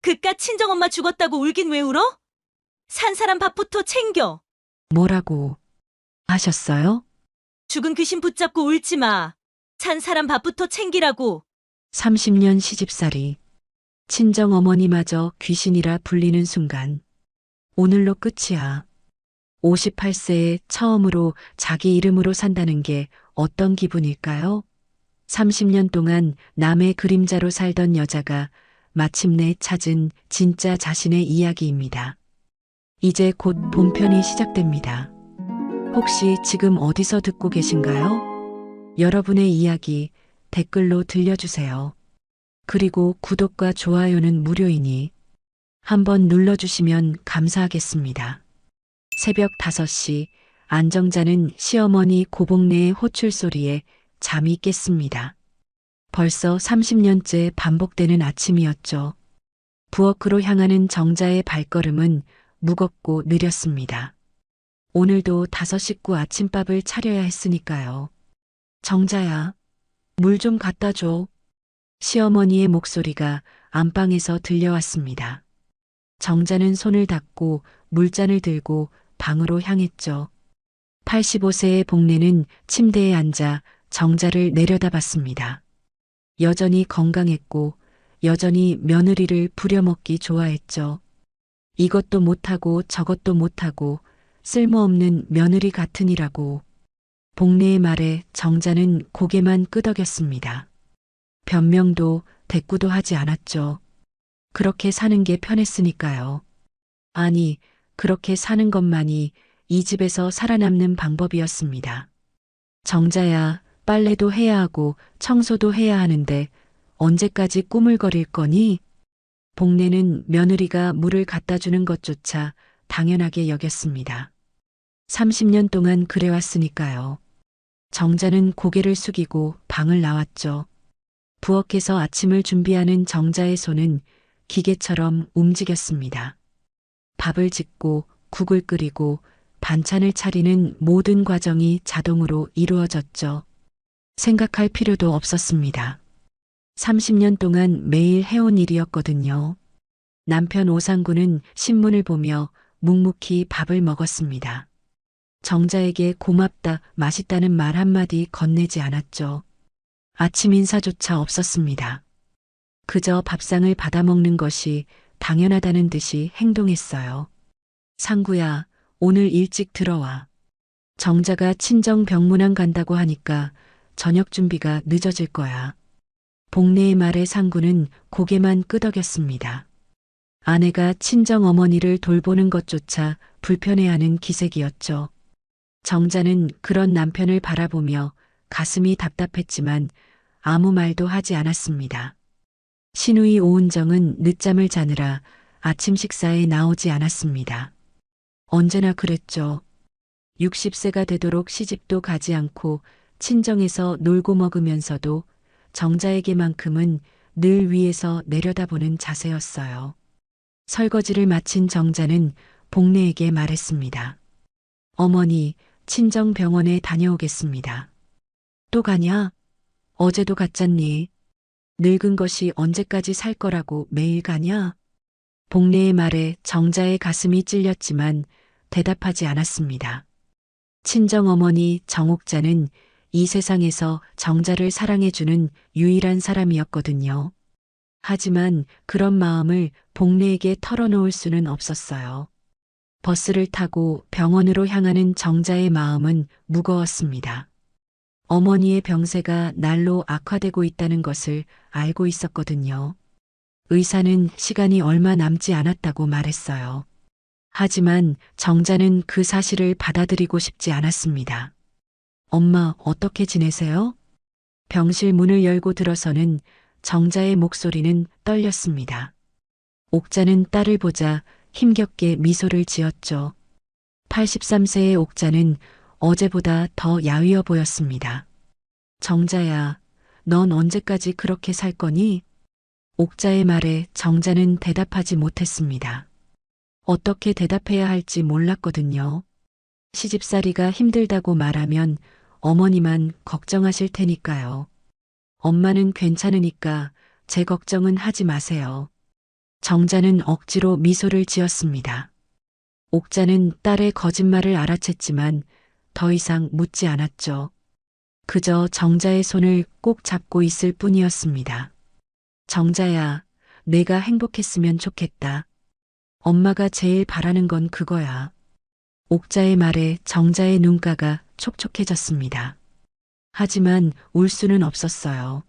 그깟 친정엄마 죽었다고 울긴 왜 울어? 산 사람 밥부터 챙겨. 뭐라고 하셨어요? 죽은 귀신 붙잡고 울지 마. 산 사람 밥부터 챙기라고. 30년 시집살이. 친정 어머니마저 귀신이라 불리는 순간. 오늘로 끝이야. 58세에 처음으로 자기 이름으로 산다는 게 어떤 기분일까요? 30년 동안 남의 그림자로 살던 여자가 마침내 찾은 진짜 자신의 이야기입니다. 이제 곧 본편이 시작됩니다. 혹시 지금 어디서 듣고 계신가요? 여러분의 이야기 댓글로 들려주세요. 그리고 구독과 좋아요는 무료이니 한번 눌러주시면 감사하겠습니다. 새벽 5시 안정자는 시어머니 고복내의 호출 소리에 잠이 깼습니다. 벌써 30년째 반복되는 아침이었죠. 부엌으로 향하는 정자의 발걸음은 무겁고 느렸습니다. 오늘도 5식구 아침밥을 차려야 했으니까요. 정자야, 물 좀 갖다 줘. 시어머니의 목소리가 안방에서 들려왔습니다. 정자는 손을 닦고 물잔을 들고 방으로 향했죠. 85세의 복내는 침대에 앉아 정자를 내려다봤습니다. 여전히 건강했고 여전히 며느리를 부려먹기 좋아했죠. 이것도 못하고 저것도 못하고 쓸모없는 며느리 같으니라고. 복내의 말에 정자는 고개만 끄덕였습니다. 변명도 대꾸도 하지 않았죠. 그렇게 사는 게 편했으니까요. 아니, 그렇게 사는 것만이 이 집에서 살아남는 방법이었습니다. 정자야, 빨래도 해야 하고 청소도 해야 하는데 언제까지 꾸물거릴 거니? 복내는 며느리가 물을 갖다 주는 것조차 당연하게 여겼습니다. 30년 동안 그래왔으니까요. 정자는 고개를 숙이고 방을 나왔죠. 부엌에서 아침을 준비하는 정자의 손은 기계처럼 움직였습니다. 밥을 짓고 국을 끓이고 반찬을 차리는 모든 과정이 자동으로 이루어졌죠. 생각할 필요도 없었습니다. 30년 동안 매일 해온 일이었거든요. 남편 오상구는 신문을 보며 묵묵히 밥을 먹었습니다. 정자에게 고맙다, 맛있다는 말 한마디 건네지 않았죠. 아침 인사조차 없었습니다. 그저 밥상을 받아먹는 것이 당연하다는 듯이 행동했어요. 상구야, 오늘 일찍 들어와. 정자가 친정 병문안 간다고 하니까 저녁 준비가 늦어질 거야. 복내의 말에 상구는 고개만 끄덕였습니다. 아내가 친정 어머니를 돌보는 것조차 불편해하는 기색이었죠. 정자는 그런 남편을 바라보며 가슴이 답답했지만 아무 말도 하지 않았습니다. 시누이 오은정은 늦잠을 자느라 아침 식사에 나오지 않았습니다. 언제나 그랬죠. 60세가 되도록 시집도 가지 않고 친정에서 놀고 먹으면서도 정자에게만큼은 늘 위에서 내려다보는 자세였어요. 설거지를 마친 정자는 복내에게 말했습니다. 어머니, 친정 병원에 다녀오겠습니다. 또 가냐? 어제도 갔잖니. 늙은 것이 언제까지 살 거라고 매일 가냐? 복내의 말에 정자의 가슴이 찔렸지만 대답하지 않았습니다. 친정 어머니 정옥자는 이 세상에서 정자를 사랑해주는 유일한 사람이었거든요. 하지만 그런 마음을 복내에게 털어놓을 수는 없었어요. 버스를 타고 병원으로 향하는 정자의 마음은 무거웠습니다. 어머니의 병세가 날로 악화되고 있다는 것을 알고 있었거든요. 의사는 시간이 얼마 남지 않았다고 말했어요. 하지만 정자는 그 사실을 받아들이고 싶지 않았습니다. 엄마, 어떻게 지내세요? 병실 문을 열고 들어서는 정자의 목소리는 떨렸습니다. 옥자는 딸을 보자 힘겹게 미소를 지었죠. 83세의 옥자는 어제보다 더 야위어 보였습니다. 정자야, 넌 언제까지 그렇게 살 거니? 옥자의 말에 정자는 대답하지 못했습니다. 어떻게 대답해야 할지 몰랐거든요. 시집살이가 힘들다고 말하면 어머니만 걱정하실 테니까요. 엄마는 괜찮으니까 제 걱정은 하지 마세요. 정자는 억지로 미소를 지었습니다. 옥자는 딸의 거짓말을 알아챘지만 더 이상 묻지 않았죠. 그저 정자의 손을 꼭 잡고 있을 뿐이었습니다. 정자야, 내가 행복했으면 좋겠다. 엄마가 제일 바라는 건 그거야. 옥자의 말에 정자의 눈가가 촉촉해졌습니다. 하지만 울 수는 없었어요.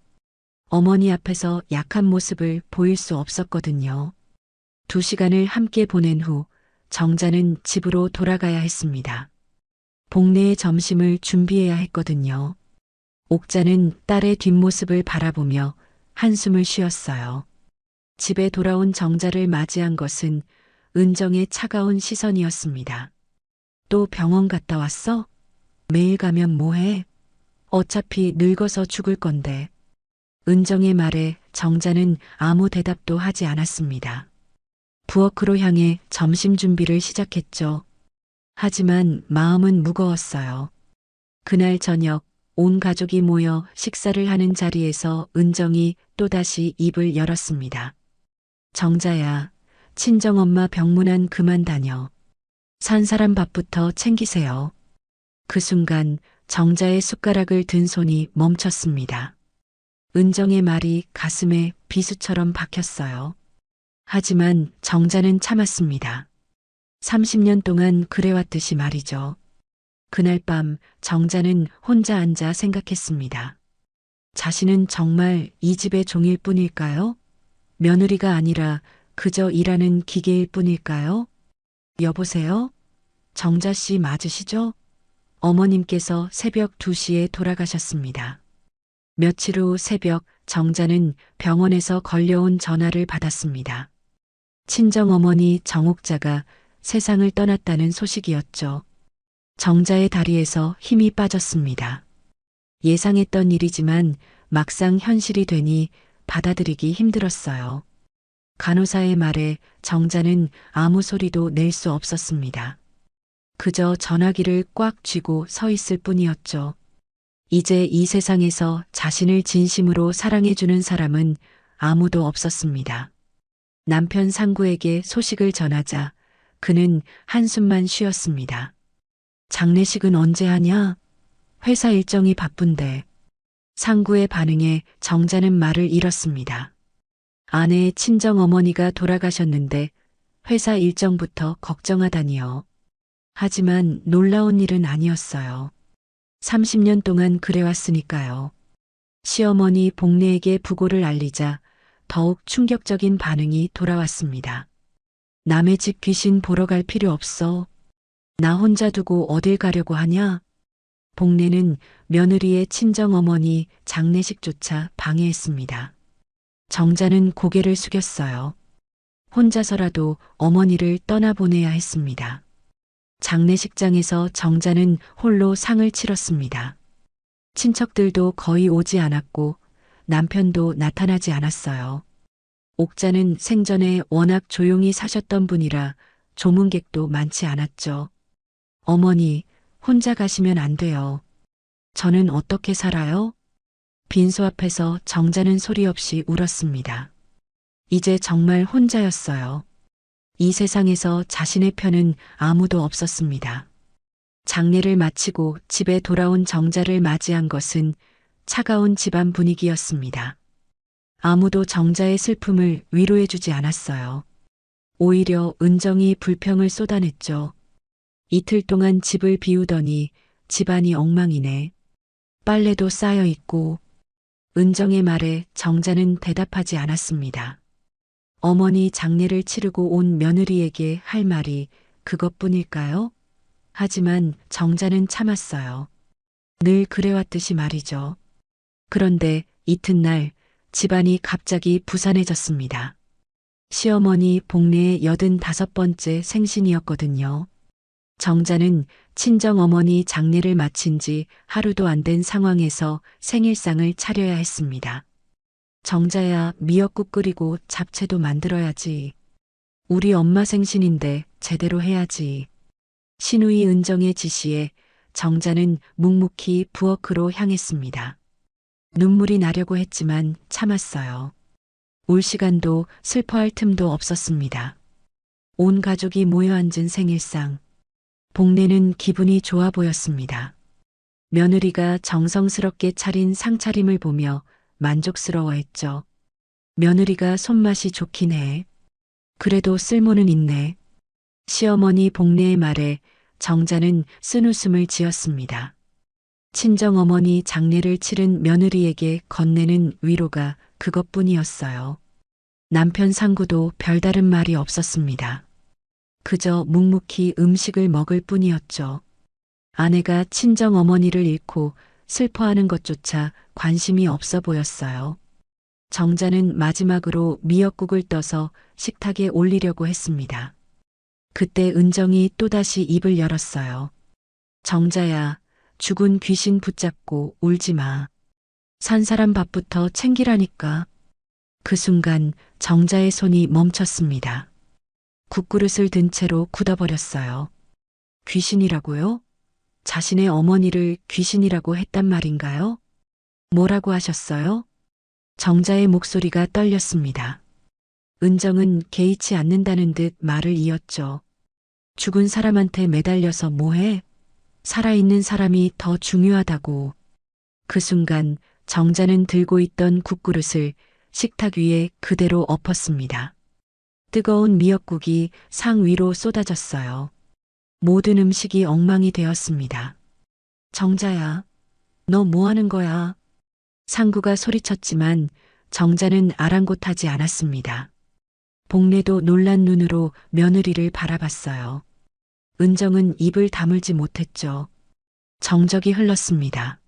어머니 앞에서 약한 모습을 보일 수 없었거든요. 2시간을 함께 보낸 후 정자는 집으로 돌아가야 했습니다. 복내의 점심을 준비해야 했거든요. 옥자는 딸의 뒷모습을 바라보며 한숨을 쉬었어요. 집에 돌아온 정자를 맞이한 것은 은정의 차가운 시선이었습니다. 또 병원 갔다 왔어? 매일 가면 뭐해? 어차피 늙어서 죽을 건데. 은정의 말에 정자는 아무 대답도 하지 않았습니다. 부엌으로 향해 점심 준비를 시작했죠. 하지만 마음은 무거웠어요. 그날 저녁 온 가족이 모여 식사를 하는 자리에서 은정이 또다시 입을 열었습니다. 정자야, 친정엄마 병문안 그만 다녀. 산 사람 밥부터 챙기세요. 그 순간 정자의 숟가락을 든 손이 멈췄습니다. 은정의 말이 가슴에 비수처럼 박혔어요. 하지만 정자는 참았습니다. 30년 동안 그래왔듯이 말이죠. 그날 밤 정자는 혼자 앉아 생각했습니다. 자신은 정말 이 집의 종일 뿐일까요? 며느리가 아니라 그저 일하는 기계일 뿐일까요? 여보세요? 정자 씨 맞으시죠? 어머님께서 새벽 2시에 돌아가셨습니다. 며칠 후 새벽 정자는 병원에서 걸려온 전화를 받았습니다. 친정어머니 정옥자가 세상을 떠났다는 소식이었죠. 정자의 다리에서 힘이 빠졌습니다. 예상했던 일이지만 막상 현실이 되니 받아들이기 힘들었어요. 간호사의 말에 정자는 아무 소리도 낼 수 없었습니다. 그저 전화기를 꽉 쥐고 서 있을 뿐이었죠. 이제 이 세상에서 자신을 진심으로 사랑해주는 사람은 아무도 없었습니다. 남편 상구에게 소식을 전하자 그는 한숨만 쉬었습니다. 장례식은 언제 하냐? 회사 일정이 바쁜데. 상구의 반응에 정자는 말을 잃었습니다. 아내의 친정어머니가 돌아가셨는데 회사 일정부터 걱정하다니요. 하지만 놀라운 일은 아니었어요. 30년 동안 그래왔으니까요. 시어머니 복례에게 부고를 알리자 더욱 충격적인 반응이 돌아왔습니다. 남의 집 귀신 보러 갈 필요 없어. 나 혼자 두고 어딜 가려고 하냐? 복례는 며느리의 친정어머니 장례식조차 방해했습니다. 정자는 고개를 숙였어요. 혼자서라도 어머니를 떠나보내야 했습니다. 장례식장에서 정자는 홀로 상을 치렀습니다. 친척들도 거의 오지 않았고 남편도 나타나지 않았어요. 옥자는 생전에 워낙 조용히 사셨던 분이라 조문객도 많지 않았죠. 어머니, 혼자 가시면 안 돼요. 저는 어떻게 살아요? 빈소 앞에서 정자는 소리 없이 울었습니다. 이제 정말 혼자였어요. 이 세상에서 자신의 편은 아무도 없었습니다. 장례를 마치고 집에 돌아온 정자를 맞이한 것은 차가운 집안 분위기였습니다. 아무도 정자의 슬픔을 위로해주지 않았어요. 오히려 은정이 불평을 쏟아냈죠. 이틀 동안 집을 비우더니 집안이 엉망이네. 빨래도 쌓여 있고. 은정의 말에 정자는 대답하지 않았습니다. 어머니 장례를 치르고 온 며느리에게 할 말이 그것뿐일까요? 하지만 정자는 참았어요. 늘 그래왔듯이 말이죠. 그런데 이튿날 집안이 갑자기 부산해졌습니다. 시어머니 복례의 85번째 생신이었거든요. 정자는 친정어머니 장례를 마친 지 하루도 안 된 상황에서 생일상을 차려야 했습니다. 정자야, 미역국 끓이고 잡채도 만들어야지. 우리 엄마 생신인데 제대로 해야지. 시누이 은정의 지시에 정자는 묵묵히 부엌으로 향했습니다. 눈물이 나려고 했지만 참았어요. 울 시간도 슬퍼할 틈도 없었습니다. 온 가족이 모여 앉은 생일상. 복내는 기분이 좋아 보였습니다. 며느리가 정성스럽게 차린 상차림을 보며 만족스러워했죠. 며느리가 손맛이 좋긴 해. 그래도 쓸모는 있네. 시어머니 복내의 말에 정자는 쓴웃음을 지었습니다. 친정어머니 장례를 치른 며느리에게 건네는 위로가 그것뿐이었어요. 남편 상구도 별다른 말이 없었습니다. 그저 묵묵히 음식을 먹을 뿐이었죠. 아내가 친정어머니를 잃고 슬퍼하는 것조차 관심이 없어 보였어요. 정자는 마지막으로 미역국을 떠서 식탁에 올리려고 했습니다. 그때 은정이 또다시 입을 열었어요. 정자야, 죽은 귀신 붙잡고 울지 마. 산 사람 밥부터 챙기라니까. 그 순간 정자의 손이 멈췄습니다. 국그릇을 든 채로 굳어버렸어요. 귀신이라고요? 자신의 어머니를 귀신이라고 했단 말인가요? 뭐라고 하셨어요? 정자의 목소리가 떨렸습니다. 은정은 개의치 않는다는 듯 말을 이었죠. 죽은 사람한테 매달려서 뭐해? 살아있는 사람이 더 중요하다고. 그 순간 정자는 들고 있던 국그릇을 식탁 위에 그대로 엎었습니다. 뜨거운 미역국이 상 위로 쏟아졌어요. 모든 음식이 엉망이 되었습니다. 정자야, 너 뭐 하는 거야? 상구가 소리쳤지만 정자는 아랑곳하지 않았습니다. 복례도 놀란 눈으로 며느리를 바라봤어요. 은정은 입을 다물지 못했죠. 정적이 흘렀습니다.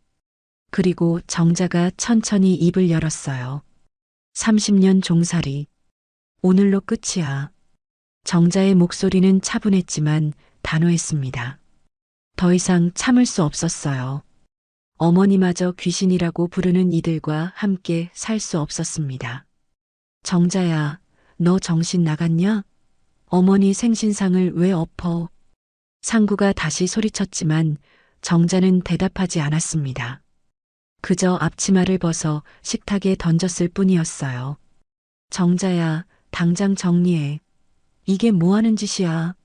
그리고 정자가 천천히 입을 열었어요. 30년 종살이. 오늘로 끝이야. 정자의 목소리는 차분했지만 단호했습니다. 더 이상 참을 수 없었어요. 어머니마저 귀신이라고 부르는 이들과 함께 살 수 없었습니다. 정자야, 너 정신 나갔냐? 어머니 생신상을 왜 엎어? 상구가 다시 소리쳤지만 정자는 대답하지 않았습니다. 그저 앞치마를 벗어 식탁에 던졌을 뿐이었어요. 정자야, 당장 정리해. 이게 뭐 하는 짓이야?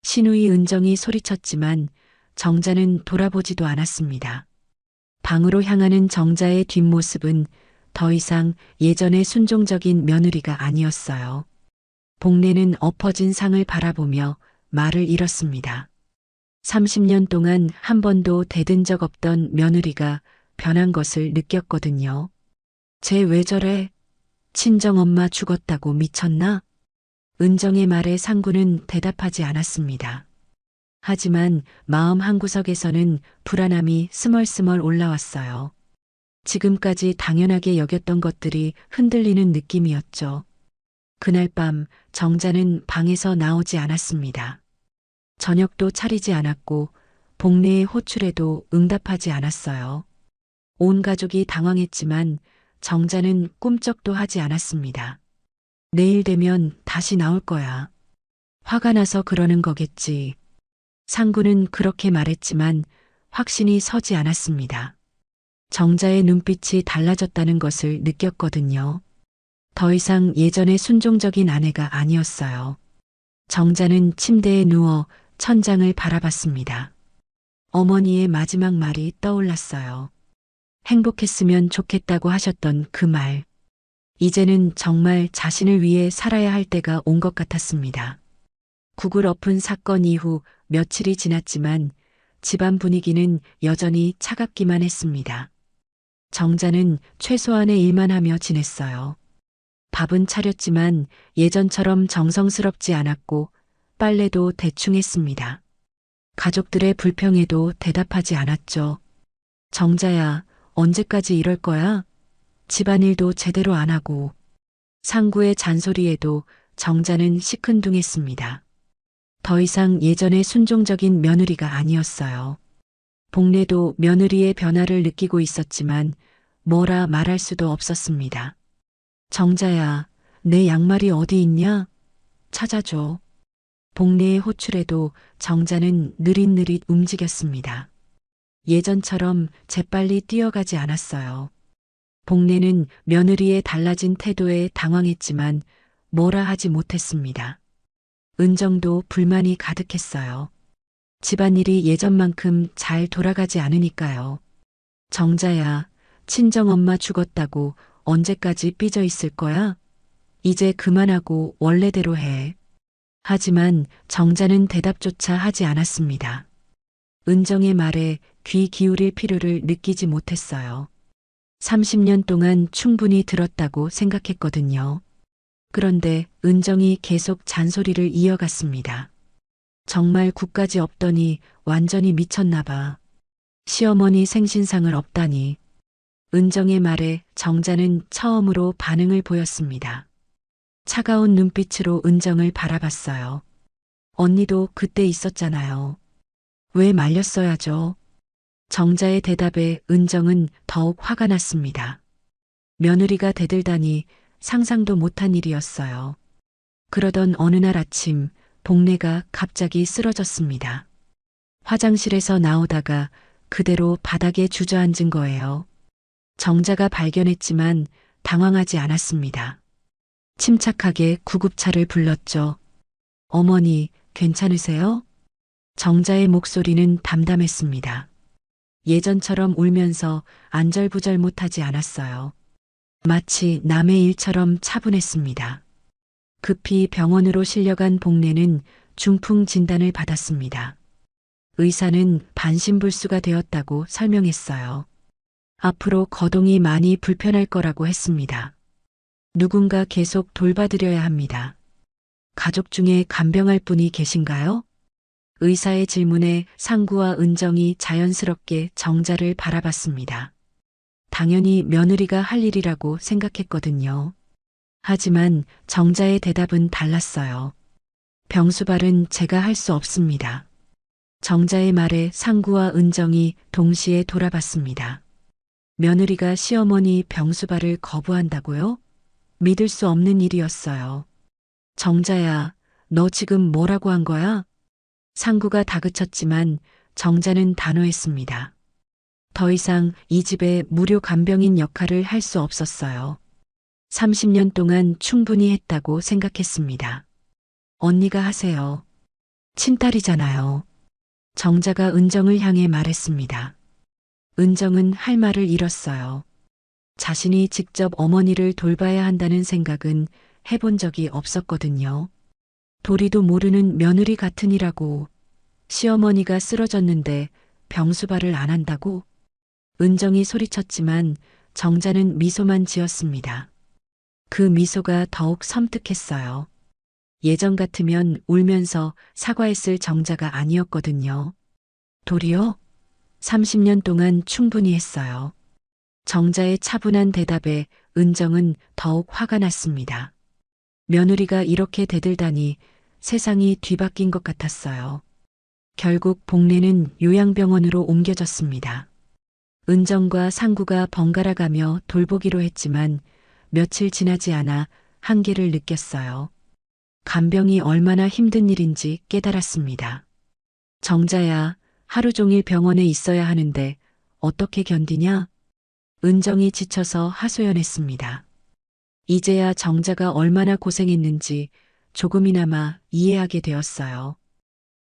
신우이 은정이 소리쳤지만 정자는 돌아보지도 않았습니다. 방으로 향하는 정자의 뒷모습은 더 이상 예전의 순종적인 며느리가 아니었어요. 복례는 엎어진 상을 바라보며 말을 잃었습니다. 30년 동안 한 번도 대든 적 없던 며느리가 변한 것을 느꼈거든요. 쟤 왜 저래? 친정엄마 죽었다고 미쳤나? 은정의 말에 상구는 대답하지 않았습니다. 하지만 마음 한구석에서는 불안함이 스멀스멀 올라왔어요. 지금까지 당연하게 여겼던 것들이 흔들리는 느낌이었죠. 그날 밤 정자는 방에서 나오지 않았습니다. 저녁도 차리지 않았고 복례의 호출에도 응답하지 않았어요. 온 가족이 당황했지만 정자는 꿈쩍도 하지 않았습니다. 내일 되면 다시 나올 거야. 화가 나서 그러는 거겠지. 상구는 그렇게 말했지만 확신이 서지 않았습니다. 정자의 눈빛이 달라졌다는 것을 느꼈거든요. 더 이상 예전의 순종적인 아내가 아니었어요. 정자는 침대에 누워 천장을 바라봤습니다. 어머니의 마지막 말이 떠올랐어요. 행복했으면 좋겠다고 하셨던 그 말. 이제는 정말 자신을 위해 살아야 할 때가 온 것 같았습니다. 국을 엎은 사건 이후 며칠이 지났지만 집안 분위기는 여전히 차갑기만 했습니다. 정자는 최소한의 일만 하며 지냈어요. 밥은 차렸지만 예전처럼 정성스럽지 않았고 빨래도 대충 했습니다. 가족들의 불평에도 대답하지 않았죠. 정자야, 언제까지 이럴 거야? 집안일도 제대로 안 하고. 상구의 잔소리에도 정자는 시큰둥했습니다. 더 이상 예전의 순종적인 며느리가 아니었어요. 복례도 며느리의 변화를 느끼고 있었지만 뭐라 말할 수도 없었습니다. 정자야, 내 양말이 어디 있냐? 찾아줘. 복례의 호출에도 정자는 느릿느릿 움직였습니다. 예전처럼 재빨리 뛰어가지 않았어요. 복례는 며느리의 달라진 태도에 당황했지만 뭐라 하지 못했습니다. 은정도 불만이 가득했어요. 집안일이 예전만큼 잘 돌아가지 않으니까요. 정자야, 친정엄마 죽었다고 언제까지 삐져 있을 거야? 이제 그만하고 원래대로 해. 하지만 정자는 대답조차 하지 않았습니다. 은정의 말에 귀 기울일 필요를 느끼지 못했어요. 30년 동안 충분히 들었다고 생각했거든요. 그런데 은정이 계속 잔소리를 이어갔습니다. 정말 국까지 없더니 완전히 미쳤나 봐. 시어머니 생신상을 없다니. 은정의 말에 정자는 처음으로 반응을 보였습니다. 차가운 눈빛으로 은정을 바라봤어요. 언니도 그때 있었잖아요. 왜 말렸어야죠? 정자의 대답에 은정은 더욱 화가 났습니다. 며느리가 대들다니 상상도 못한 일이었어요. 그러던 어느 날 아침 복례가 갑자기 쓰러졌습니다. 화장실에서 나오다가 그대로 바닥에 주저앉은 거예요. 정자가 발견했지만 당황하지 않았습니다. 침착하게 구급차를 불렀죠. 어머니, 괜찮으세요? 정자의 목소리는 담담했습니다. 예전처럼 울면서 안절부절 못하지 않았어요. 마치 남의 일처럼 차분했습니다. 급히 병원으로 실려간 복례는 중풍 진단을 받았습니다. 의사는 반신불수가 되었다고 설명했어요. 앞으로 거동이 많이 불편할 거라고 했습니다. 누군가 계속 돌봐드려야 합니다. 가족 중에 간병할 분이 계신가요? 의사의 질문에 상구와 은정이 자연스럽게 정자를 바라봤습니다. 당연히 며느리가 할 일이라고 생각했거든요. 하지만 정자의 대답은 달랐어요. 병수발은 제가 할 수 없습니다. 정자의 말에 상구와 은정이 동시에 돌아봤습니다. 며느리가 시어머니 병수발을 거부한다고요? 믿을 수 없는 일이었어요. 정자야, 너 지금 뭐라고 한 거야? 상구가 다그쳤지만 정자는 단호했습니다. 더 이상 이 집의 무료 간병인 역할을 할 수 없었어요. 30년 동안 충분히 했다고 생각했습니다. 언니가 하세요. 친딸이잖아요. 정자가 은정을 향해 말했습니다. 은정은 할 말을 잃었어요. 자신이 직접 어머니를 돌봐야 한다는 생각은 해본 적이 없었거든요. 도리도 모르는 며느리 같으니라고. 시어머니가 쓰러졌는데 병수발을 안 한다고? 은정이 소리쳤지만 정자는 미소만 지었습니다. 그 미소가 더욱 섬뜩했어요. 예전 같으면 울면서 사과했을 정자가 아니었거든요. 도리어? 30년 동안 충분히 했어요. 정자의 차분한 대답에 은정은 더욱 화가 났습니다. 며느리가 이렇게 대들다니 세상이 뒤바뀐 것 같았어요. 결국 복례는 요양병원으로 옮겨졌습니다. 은정과 상구가 번갈아 가며 돌보기로 했지만 며칠 지나지 않아 한계를 느꼈어요. 간병이 얼마나 힘든 일인지 깨달았습니다. 정자야, 하루 종일 병원에 있어야 하는데 어떻게 견디냐? 은정이 지쳐서 하소연했습니다. 이제야 정자가 얼마나 고생했는지 조금이나마 이해하게 되었어요.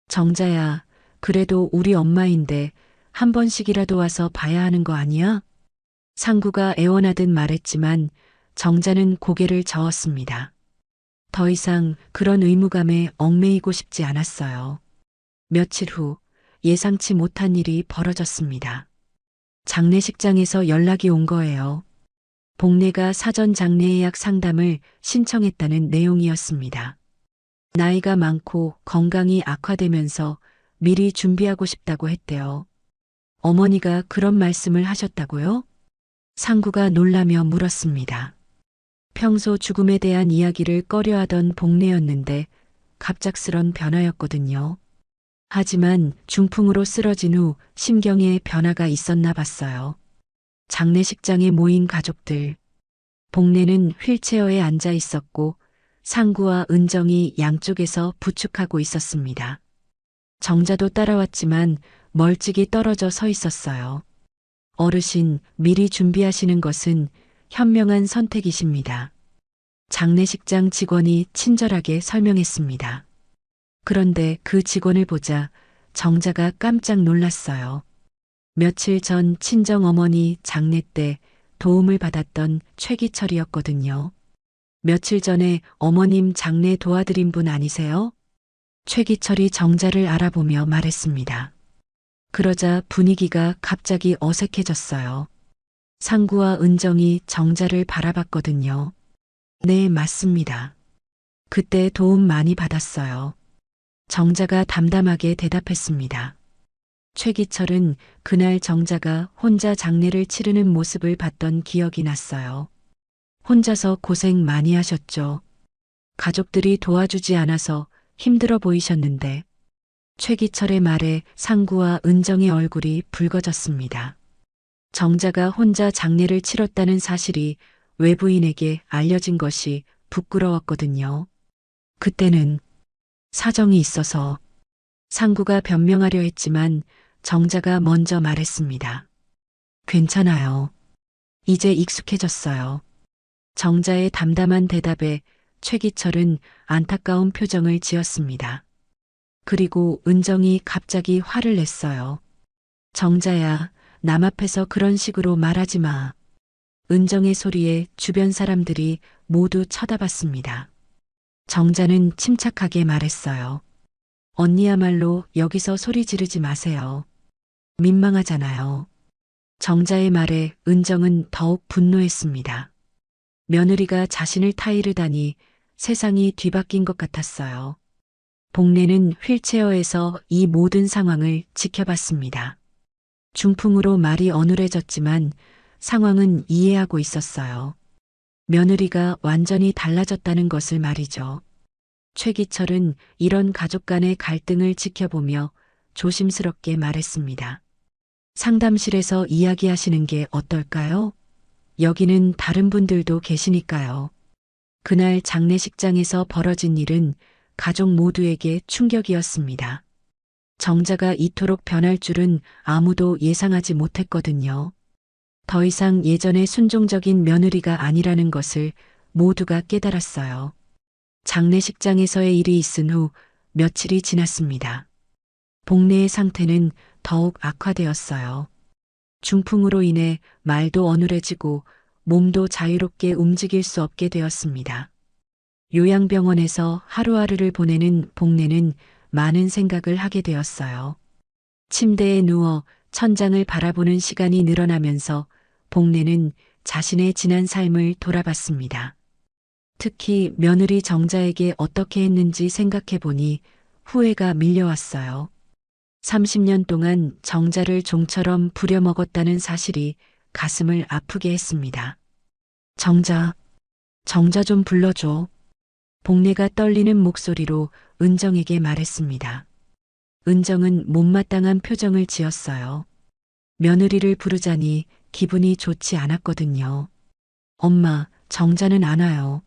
정자야, 그래도 우리 엄마인데 한 번씩이라도 와서 봐야 하는 거 아니야? 상구가 애원하듯 말했지만 정자는 고개를 저었습니다. 더 이상 그런 의무감에 얽매이고 싶지 않았어요. 며칠 후 예상치 못한 일이 벌어졌습니다. 장례식장에서 연락이 온 거예요. 복례가 사전 장례 예약 상담을 신청했다는 내용이었습니다. 나이가 많고 건강이 악화되면서 미리 준비하고 싶다고 했대요. 어머니가 그런 말씀을 하셨다고요? 상구가 놀라며 물었습니다. 평소 죽음에 대한 이야기를 꺼려하던 복례였는데 갑작스런 변화였거든요. 하지만 중풍으로 쓰러진 후 심경에 변화가 있었나 봤어요. 장례식장에 모인 가족들. 복례는 휠체어에 앉아 있었고 상구와 은정이 양쪽에서 부축하고 있었습니다. 정자도 따라왔지만 멀찍이 떨어져 서 있었어요. 어르신, 미리 준비하시는 것은 현명한 선택이십니다. 장례식장 직원이 친절하게 설명했습니다. 그런데 그 직원을 보자 정자가 깜짝 놀랐어요. 며칠 전 친정어머니 장례 때 도움을 받았던 최기철이었거든요. 며칠 전에 어머님 장례 도와드린 분 아니세요? 최기철이 정자를 알아보며 말했습니다. 그러자 분위기가 갑자기 어색해졌어요. 상구와 은정이 정자를 바라봤거든요. 네, 맞습니다. 그때 도움 많이 받았어요. 정자가 담담하게 대답했습니다. 최기철은 그날 정자가 혼자 장례를 치르는 모습을 봤던 기억이 났어요. 혼자서 고생 많이 하셨죠. 가족들이 도와주지 않아서 힘들어 보이셨는데. 최기철의 말에 상구와 은정의 얼굴이 붉어졌습니다. 정자가 혼자 장례를 치렀다는 사실이 외부인에게 알려진 것이 부끄러웠거든요. 그때는 사정이 있어서 상구가 변명하려 했지만 정자가 먼저 말했습니다. 괜찮아요. 이제 익숙해졌어요. 정자의 담담한 대답에 최기철은 안타까운 표정을 지었습니다. 그리고 은정이 갑자기 화를 냈어요. 정자야, 남 앞에서 그런 식으로 말하지 마. 은정의 소리에 주변 사람들이 모두 쳐다봤습니다. 정자는 침착하게 말했어요. 언니야말로 여기서 소리 지르지 마세요. 민망하잖아요. 정자의 말에 은정은 더욱 분노했습니다. 며느리가 자신을 타이르다니 세상이 뒤바뀐 것 같았어요. 복례는 휠체어에서 이 모든 상황을 지켜봤습니다. 중풍으로 말이 어눌해졌지만 상황은 이해하고 있었어요. 며느리가 완전히 달라졌다는 것을 말이죠. 최기철은 이런 가족 간의 갈등을 지켜보며 조심스럽게 말했습니다. 상담실에서 이야기하시는 게 어떨까요? 여기는 다른 분들도 계시니까요. 그날 장례식장에서 벌어진 일은 가족 모두에게 충격이었습니다. 정자가 이토록 변할 줄은 아무도 예상하지 못했거든요. 더 이상 예전의 순종적인 며느리가 아니라는 것을 모두가 깨달았어요. 장례식장에서의 일이 있은 후 며칠이 지났습니다. 복례의 상태는 더욱 악화되었어요. 중풍으로 인해 말도 어눌해지고 몸도 자유롭게 움직일 수 없게 되었습니다. 요양병원에서 하루하루를 보내는 복례는 많은 생각을 하게 되었어요. 침대에 누워 천장을 바라보는 시간이 늘어나면서 복례는 자신의 지난 삶을 돌아봤습니다. 특히 며느리 정자에게 어떻게 했는지 생각해 보니 후회가 밀려왔어요. 30년 동안 정자를 종처럼 부려먹었다는 사실이 가슴을 아프게 했습니다. 정자 좀 불러줘. 복례가 떨리는 목소리로 은정에게 말했습니다. 은정은 못마땅한 표정을 지었어요. 며느리를 부르자니 기분이 좋지 않았거든요. 엄마, 정자는 안 와요.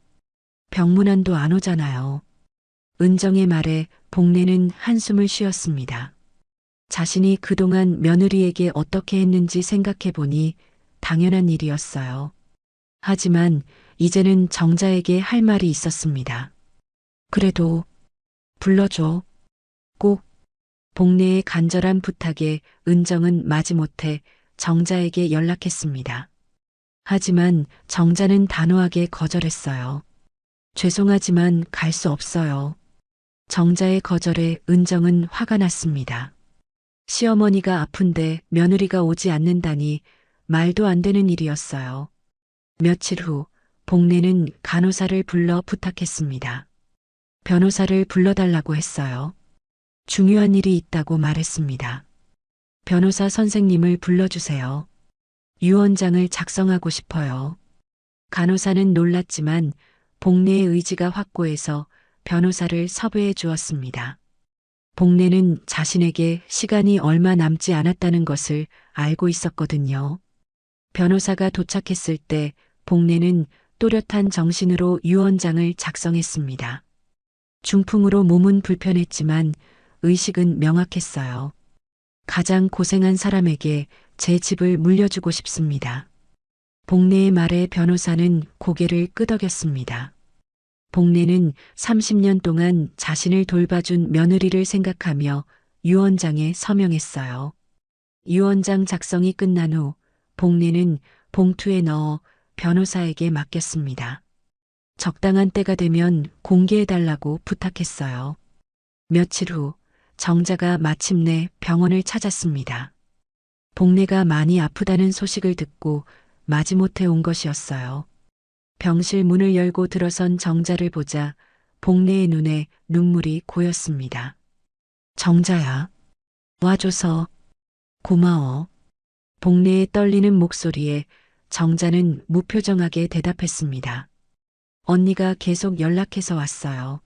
병문안도 안 오잖아요. 은정의 말에 복례는 한숨을 쉬었습니다. 자신이 그동안 며느리에게 어떻게 했는지 생각해 보니 당연한 일이었어요. 하지만 이제는 정자에게 할 말이 있었습니다. 그래도 불러줘. 꼭. 복례의 간절한 부탁에 은정은 마지못해 정자에게 연락했습니다. 하지만 정자는 단호하게 거절했어요. 죄송하지만 갈 수 없어요. 정자의 거절에 은정은 화가 났습니다. 시어머니가 아픈데 며느리가 오지 않는다니 말도 안 되는 일이었어요. 며칠 후 복례는 간호사를 불러 부탁했습니다. 변호사를 불러달라고 했어요. 중요한 일이 있다고 말했습니다. 변호사 선생님을 불러주세요. 유언장을 작성하고 싶어요. 간호사는 놀랐지만 복례의 의지가 확고해서 변호사를 섭외해 주었습니다. 복례는 자신에게 시간이 얼마 남지 않았다는 것을 알고 있었거든요. 변호사가 도착했을 때 복례는 또렷한 정신으로 유언장을 작성했습니다. 중풍으로 몸은 불편했지만 의식은 명확했어요. 가장 고생한 사람에게 제 집을 물려주고 싶습니다. 복례의 말에 변호사는 고개를 끄덕였습니다. 복례는 30년 동안 자신을 돌봐준 며느리를 생각하며 유언장에 서명했어요. 유언장 작성이 끝난 후 복례는 봉투에 넣어 변호사에게 맡겼습니다. 적당한 때가 되면 공개해달라고 부탁했어요. 며칠 후 정자가 마침내 병원을 찾았습니다. 복례가 많이 아프다는 소식을 듣고 마지못해 온 것이었어요. 병실 문을 열고 들어선 정자를 보자 복례의 눈에 눈물이 고였습니다. 정자야, 와줘서 고마워. 복례의 떨리는 목소리에 정자는 무표정하게 대답했습니다. 언니가 계속 연락해서 왔어요.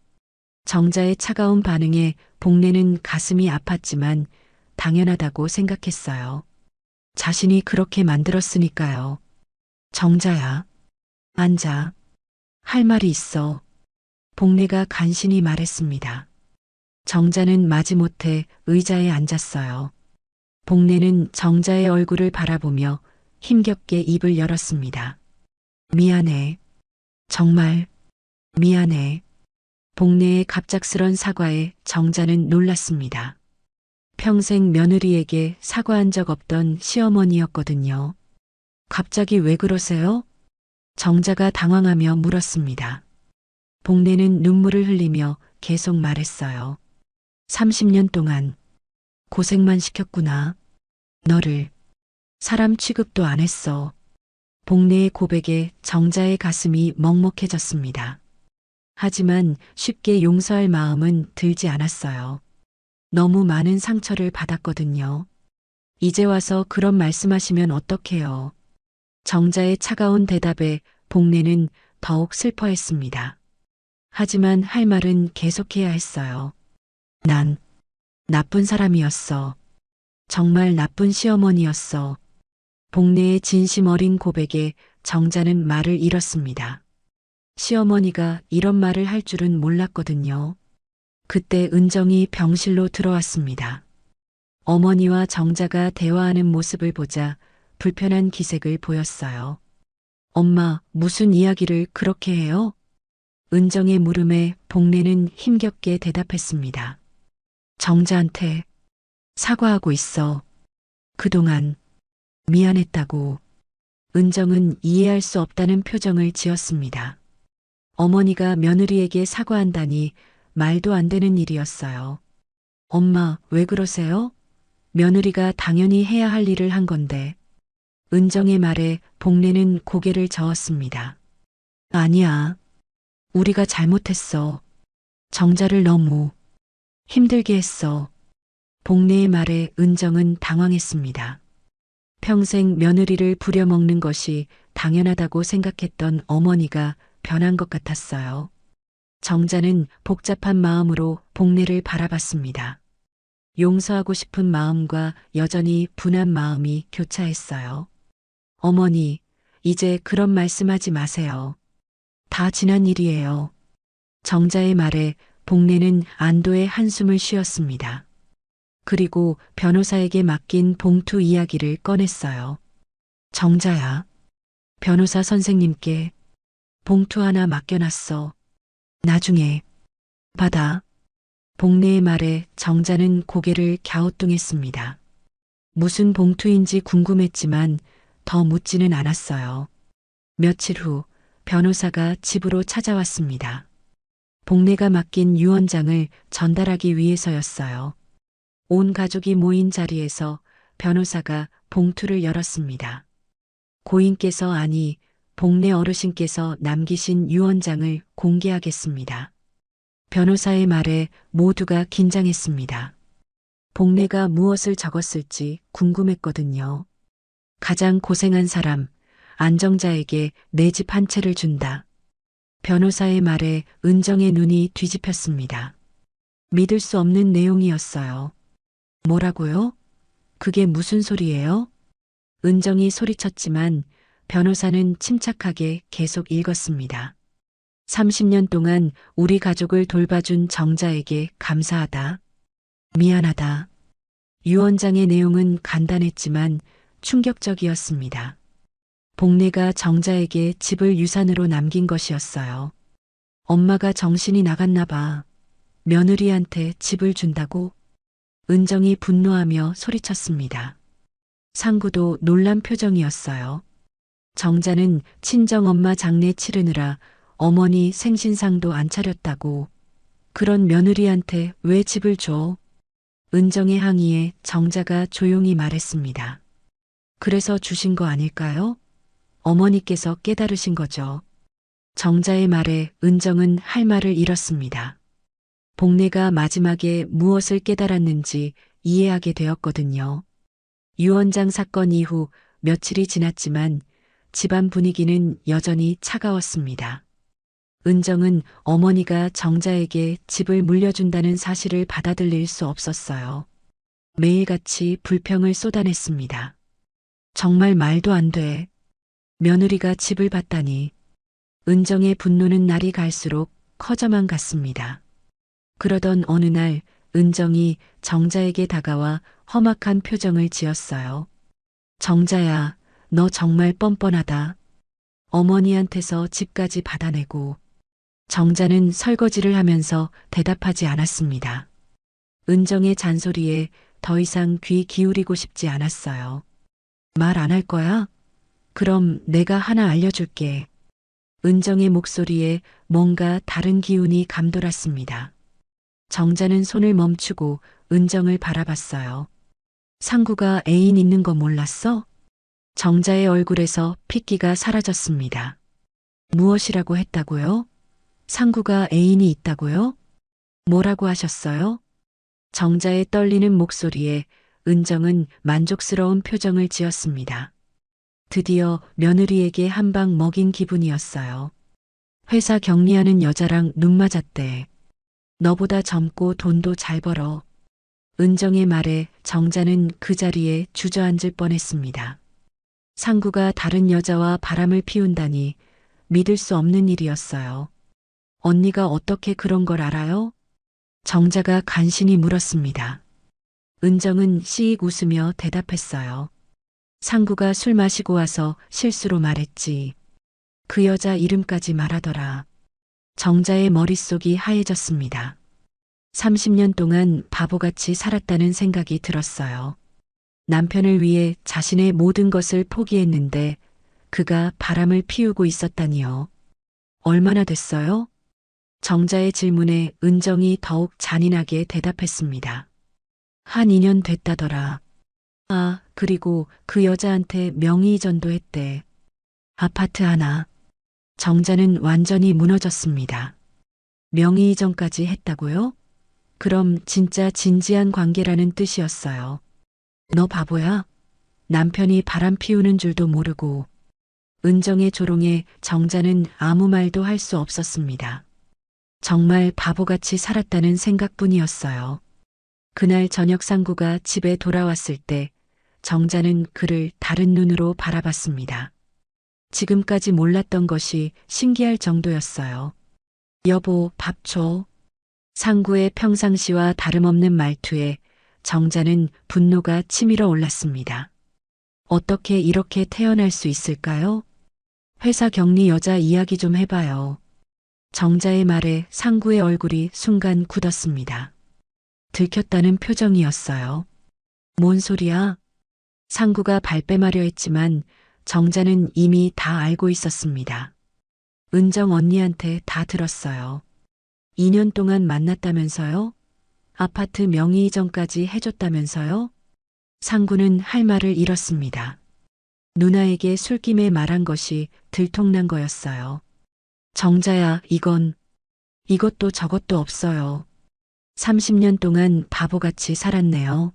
정자의 차가운 반응에 복례는 가슴이 아팠지만 당연하다고 생각했어요. 자신이 그렇게 만들었으니까요. 정자야, 앉아. 할 말이 있어. 복례가 간신히 말했습니다. 정자는 마지못해 의자에 앉았어요. 복례는 정자의 얼굴을 바라보며 힘겹게 입을 열었습니다. 미안해. 정말 미안해. 복례의 갑작스런 사과에 정자는 놀랐습니다. 평생 며느리에게 사과한 적 없던 시어머니였거든요. 갑자기 왜 그러세요? 정자가 당황하며 물었습니다. 복례는 눈물을 흘리며 계속 말했어요. 30년 동안 고생만 시켰구나. 너를 사람 취급도 안 했어. 복례의 고백에 정자의 가슴이 먹먹해졌습니다. 하지만 쉽게 용서할 마음은 들지 않았어요. 너무 많은 상처를 받았거든요. 이제 와서 그런 말씀하시면 어떡해요. 정자의 차가운 대답에 복례는 더욱 슬퍼했습니다. 하지만 할 말은 계속해야 했어요. 난 나쁜 사람이었어. 정말 나쁜 시어머니였어. 복례의 진심 어린 고백에 정자는 말을 잃었습니다. 시어머니가 이런 말을 할 줄은 몰랐거든요. 그때 은정이 병실로 들어왔습니다. 어머니와 정자가 대화하는 모습을 보자 불편한 기색을 보였어요. 엄마, 무슨 이야기를 그렇게 해요? 은정의 물음에 복례는 힘겹게 대답했습니다. 정자한테 사과하고 있어. 그동안 미안했다고. 은정은 이해할 수 없다는 표정을 지었습니다. 어머니가 며느리에게 사과한다니 말도 안 되는 일이었어요. 엄마, 왜 그러세요? 며느리가 당연히 해야 할 일을 한 건데. 은정의 말에 복례는 고개를 저었습니다. 아니야. 우리가 잘못했어. 정자를 너무 힘들게 했어. 복례의 말에 은정은 당황했습니다. 평생 며느리를 부려먹는 것이 당연하다고 생각했던 어머니가 변한 것 같았어요. 정자는 복잡한 마음으로 복례를 바라봤습니다. 용서하고 싶은 마음과 여전히 분한 마음이 교차했어요. 어머니, 이제 그런 말씀하지 마세요. 다 지난 일이에요. 정자의 말에 복례는 안도의 한숨을 쉬었습니다. 그리고 변호사에게 맡긴 봉투 이야기를 꺼냈어요. 정자야, 변호사 선생님께 봉투 하나 맡겨놨어. 나중에 받아. 복례의 말에 정자는 고개를 갸우뚱했습니다. 무슨 봉투인지 궁금했지만 더 묻지는 않았어요. 며칠 후 변호사가 집으로 찾아왔습니다. 복례가 맡긴 유언장을 전달하기 위해서였어요. 온 가족이 모인 자리에서 변호사가 봉투를 열었습니다. 고인께서 아니 복례 어르신께서 남기신 유언장을 공개하겠습니다. 변호사의 말에 모두가 긴장했습니다. 복례가 무엇을 적었을지 궁금했거든요. 가장 고생한 사람, 안정자에게 내 집 한 채를 준다. 변호사의 말에 은정의 눈이 뒤집혔습니다. 믿을 수 없는 내용이었어요. 뭐라고요? 그게 무슨 소리예요? 은정이 소리쳤지만 변호사는 침착하게 계속 읽었습니다. 30년 동안 우리 가족을 돌봐준 정자에게 감사하다. 미안하다. 유언장의 내용은 간단했지만 충격적이었습니다. 복례가 정자에게 집을 유산으로 남긴 것이었어요. 엄마가 정신이 나갔나 봐. 며느리한테 집을 준다고? 은정이 분노하며 소리쳤습니다. 상구도 놀란 표정이었어요. 정자는 친정엄마 장례 치르느라 어머니 생신상도 안 차렸다고. 그런 며느리한테 왜 집을 줘? 은정의 항의에 정자가 조용히 말했습니다. 그래서 주신 거 아닐까요? 어머니께서 깨달으신 거죠. 정자의 말에 은정은 할 말을 잃었습니다. 복례가 마지막에 무엇을 깨달았는지 이해하게 되었거든요. 유언장 사건 이후 며칠이 지났지만 집안 분위기는 여전히 차가웠습니다. 은정은 어머니가 정자에게 집을 물려준다는 사실을 받아들일 수 없었어요. 매일같이 불평을 쏟아냈습니다. 정말 말도 안 돼. 며느리가 집을 받다니. 은정의 분노는 날이 갈수록 커져만 갔습니다. 그러던 어느 날 은정이 정자에게 다가와 험악한 표정을 지었어요. 정자야, 너 정말 뻔뻔하다. 어머니한테서 집까지 받아내고. 정자는 설거지를 하면서 대답하지 않았습니다. 은정의 잔소리에 더 이상 귀 기울이고 싶지 않았어요. 말 안 할 거야? 그럼 내가 하나 알려줄게. 은정의 목소리에 뭔가 다른 기운이 감돌았습니다. 정자는 손을 멈추고 은정을 바라봤어요. 상구가 애인 있는 거 몰랐어? 정자의 얼굴에서 핏기가 사라졌습니다. 무엇이라고 했다고요? 상구가 애인이 있다고요? 뭐라고 하셨어요? 정자의 떨리는 목소리에 은정은 만족스러운 표정을 지었습니다. 드디어 며느리에게 한 방 먹인 기분이었어요. 회사 격리하는 여자랑 눈 맞았대. 너보다 젊고 돈도 잘 벌어. 은정의 말에 정자는 그 자리에 주저앉을 뻔했습니다. 상구가 다른 여자와 바람을 피운다니 믿을 수 없는 일이었어요. 언니가 어떻게 그런 걸 알아요? 정자가 간신히 물었습니다. 은정은 씩 웃으며 대답했어요. 상구가 술 마시고 와서 실수로 말했지. 그 여자 이름까지 말하더라. 정자의 머릿속이 하얘졌습니다. 30년 동안 바보같이 살았다는 생각이 들었어요. 남편을 위해 자신의 모든 것을 포기했는데 그가 바람을 피우고 있었다니요. 얼마나 됐어요? 정자의 질문에 은정이 더욱 잔인하게 대답했습니다. 한 2년 됐다더라. 아, 그리고 그 여자한테 명의이전도 했대. 아파트 하나. 정자는 완전히 무너졌습니다. 명의이전까지 했다고요? 그럼 진짜 진지한 관계라는 뜻이었어요. 너 바보야? 남편이 바람 피우는 줄도 모르고. 은정의 조롱에 정자는 아무 말도 할 수 없었습니다. 정말 바보같이 살았다는 생각뿐이었어요. 그날 저녁 상구가 집에 돌아왔을 때 정자는 그를 다른 눈으로 바라봤습니다. 지금까지 몰랐던 것이 신기할 정도였어요. 여보, 밥 줘. 상구의 평상시와 다름없는 말투에 정자는 분노가 치밀어 올랐습니다. 어떻게 이렇게 태어날 수 있을까요? 회사 격리 여자 이야기 좀 해봐요. 정자의 말에 상구의 얼굴이 순간 굳었습니다. 들켰다는 표정이었어요. 뭔 소리야? 상구가 발뺌하려 했지만 정자는 이미 다 알고 있었습니다. 은정 언니한테 다 들었어요. 2년 동안 만났다면서요? 아파트 명의이전까지 해줬다면서요? 상구는 할 말을 잃었습니다. 누나에게 술김에 말한 것이 들통난 거였어요. 정자야, 이것도 저것도 없어요. 30년 동안 바보같이 살았네요.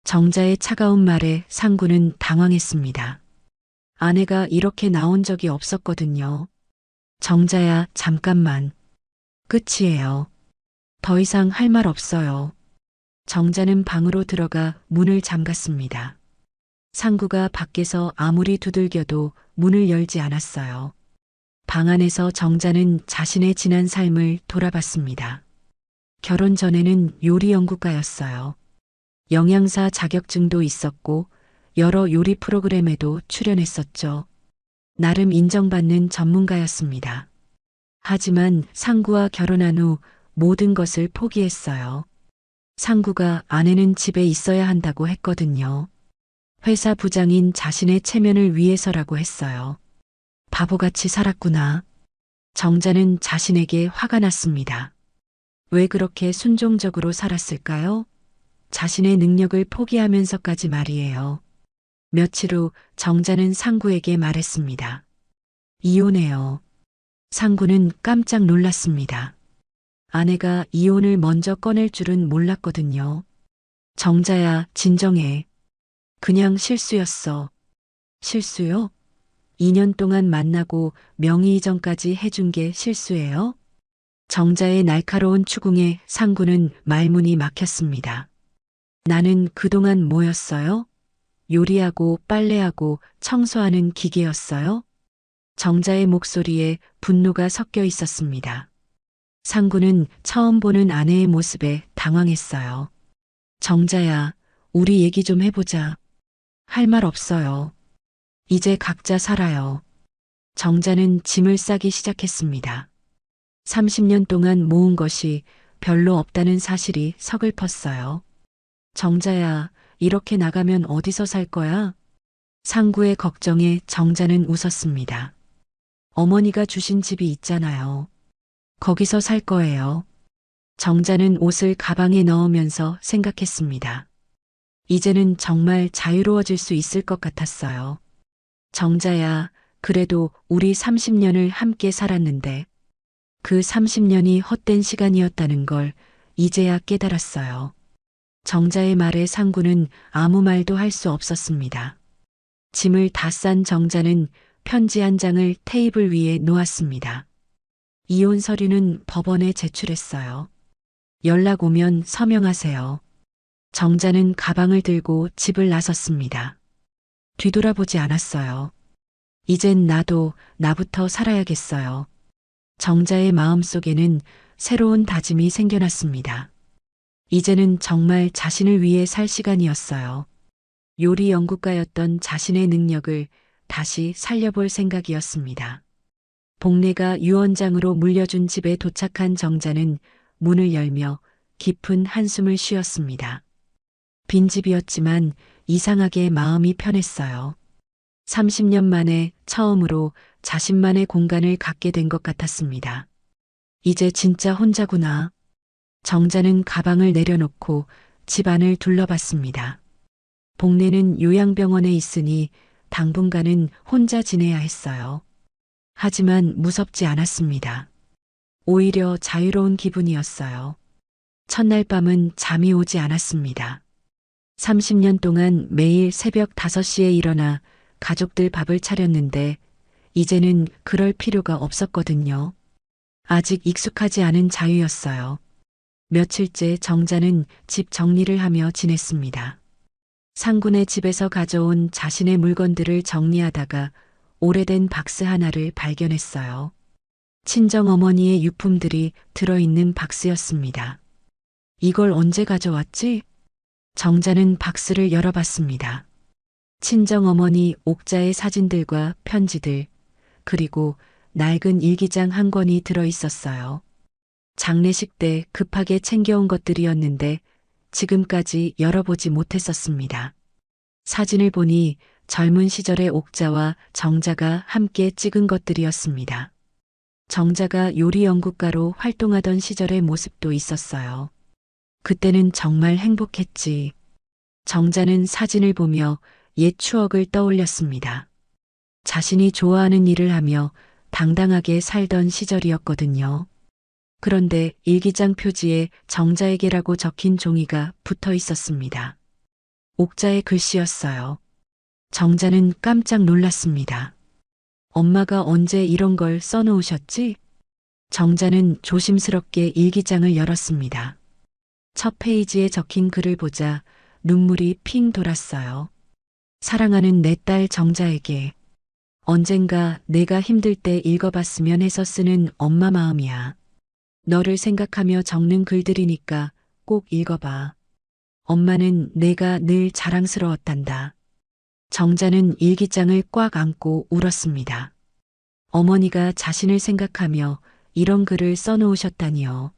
정자의 차가운 말에 상구는 당황했습니다. 아내가 이렇게 나온 적이 없었거든요. 정자야, 잠깐만. 끝이에요. 더 이상 할 말 없어요. 정자는 방으로 들어가 문을 잠갔습니다. 상구가 밖에서 아무리 두들겨도 문을 열지 않았어요. 방 안에서 정자는 자신의 지난 삶을 돌아봤습니다. 결혼 전에는 요리 연구가였어요. 영양사 자격증도 있었고 여러 요리 프로그램에도 출연했었죠. 나름 인정받는 전문가였습니다. 하지만 상구와 결혼한 후 모든 것을 포기했어요. 상구가 아내는 집에 있어야 한다고 했거든요. 회사 부장인 자신의 체면을 위해서라고 했어요. 바보같이 살았구나. 정자는 자신에게 화가 났습니다. 왜 그렇게 순종적으로 살았을까요? 자신의 능력을 포기하면서까지 말이에요. 며칠 후 정자는 상구에게 말했습니다. 이혼해요. 상구는 깜짝 놀랐습니다. 아내가 이혼을 먼저 꺼낼 줄은 몰랐거든요. 정자야, 진정해. 그냥 실수였어. 실수요? 2년 동안 만나고 명의 이전까지 해준 게 실수예요? 정자의 날카로운 추궁에 상구는 말문이 막혔습니다. 나는 그동안 뭐였어요? 요리하고 빨래하고 청소하는 기계였어요? 정자의 목소리에 분노가 섞여 있었습니다. 상구는 처음 보는 아내의 모습에 당황했어요. 정자야, 우리 얘기 좀 해보자. 할 말 없어요. 이제 각자 살아요. 정자는 짐을 싸기 시작했습니다. 30년 동안 모은 것이 별로 없다는 사실이 서글펐어요. 정자야, 이렇게 나가면 어디서 살 거야? 상구의 걱정에 정자는 웃었습니다. 어머니가 주신 집이 있잖아요. 거기서 살 거예요. 정자는 옷을 가방에 넣으면서 생각했습니다. 이제는 정말 자유로워질 수 있을 것 같았어요. 정자야, 그래도 우리 30년을 함께 살았는데 그 30년이 헛된 시간이었다는 걸 이제야 깨달았어요. 정자의 말에 상구는 아무 말도 할 수 없었습니다. 짐을 다 싼 정자는 편지 한 장을 테이블 위에 놓았습니다. 이혼 서류는 법원에 제출했어요. 연락 오면 서명하세요. 정자는 가방을 들고 집을 나섰습니다. 뒤돌아보지 않았어요. 이젠 나도 나부터 살아야겠어요. 정자의 마음속에는 새로운 다짐이 생겨났습니다. 이제는 정말 자신을 위해 살 시간이었어요. 요리 연구가였던 자신의 능력을 다시 살려볼 생각이었습니다. 복례가 유언장으로 물려준 집에 도착한 정자는 문을 열며 깊은 한숨을 쉬었습니다. 빈집이었지만 이상하게 마음이 편했어요. 30년 만에 처음으로 자신만의 공간을 갖게 된 것 같았습니다. 이제 진짜 혼자구나. 정자는 가방을 내려놓고 집 안을 둘러봤습니다. 복례는 요양병원에 있으니 당분간은 혼자 지내야 했어요. 하지만 무섭지 않았습니다. 오히려 자유로운 기분이었어요. 첫날 밤은 잠이 오지 않았습니다. 30년 동안 매일 새벽 5시에 일어나 가족들 밥을 차렸는데 이제는 그럴 필요가 없었거든요. 아직 익숙하지 않은 자유였어요. 며칠째 정자는 집 정리를 하며 지냈습니다. 상군의 집에서 가져온 자신의 물건들을 정리하다가 오래된 박스 하나를 발견했어요. 친정어머니의 유품들이 들어있는 박스였습니다. 이걸 언제 가져왔지? 정자는 박스를 열어봤습니다. 친정어머니 옥자의 사진들과 편지들, 그리고 낡은 일기장 한 권이 들어있었어요. 장례식 때 급하게 챙겨온 것들이었는데 지금까지 열어보지 못했었습니다. 사진을 보니 젊은 시절의 옥자와 정자가 함께 찍은 것들이었습니다. 정자가 요리 연구가로 활동하던 시절의 모습도 있었어요. 그때는 정말 행복했지. 정자는 사진을 보며 옛 추억을 떠올렸습니다. 자신이 좋아하는 일을 하며 당당하게 살던 시절이었거든요. 그런데 일기장 표지에 정자에게라고 적힌 종이가 붙어 있었습니다. 옥자의 글씨였어요. 정자는 깜짝 놀랐습니다. 엄마가 언제 이런 걸 써놓으셨지? 정자는 조심스럽게 일기장을 열었습니다. 첫 페이지에 적힌 글을 보자 눈물이 핑 돌았어요. 사랑하는 내 딸 정자에게 언젠가 내가 힘들 때 읽어봤으면 해서 쓰는 엄마 마음이야. 너를 생각하며 적는 글들이니까 꼭 읽어봐. 엄마는 내가 늘 자랑스러웠단다. 정자는 일기장을 꽉 안고 울었습니다. 어머니가 자신을 생각하며 이런 글을 써놓으셨다니요.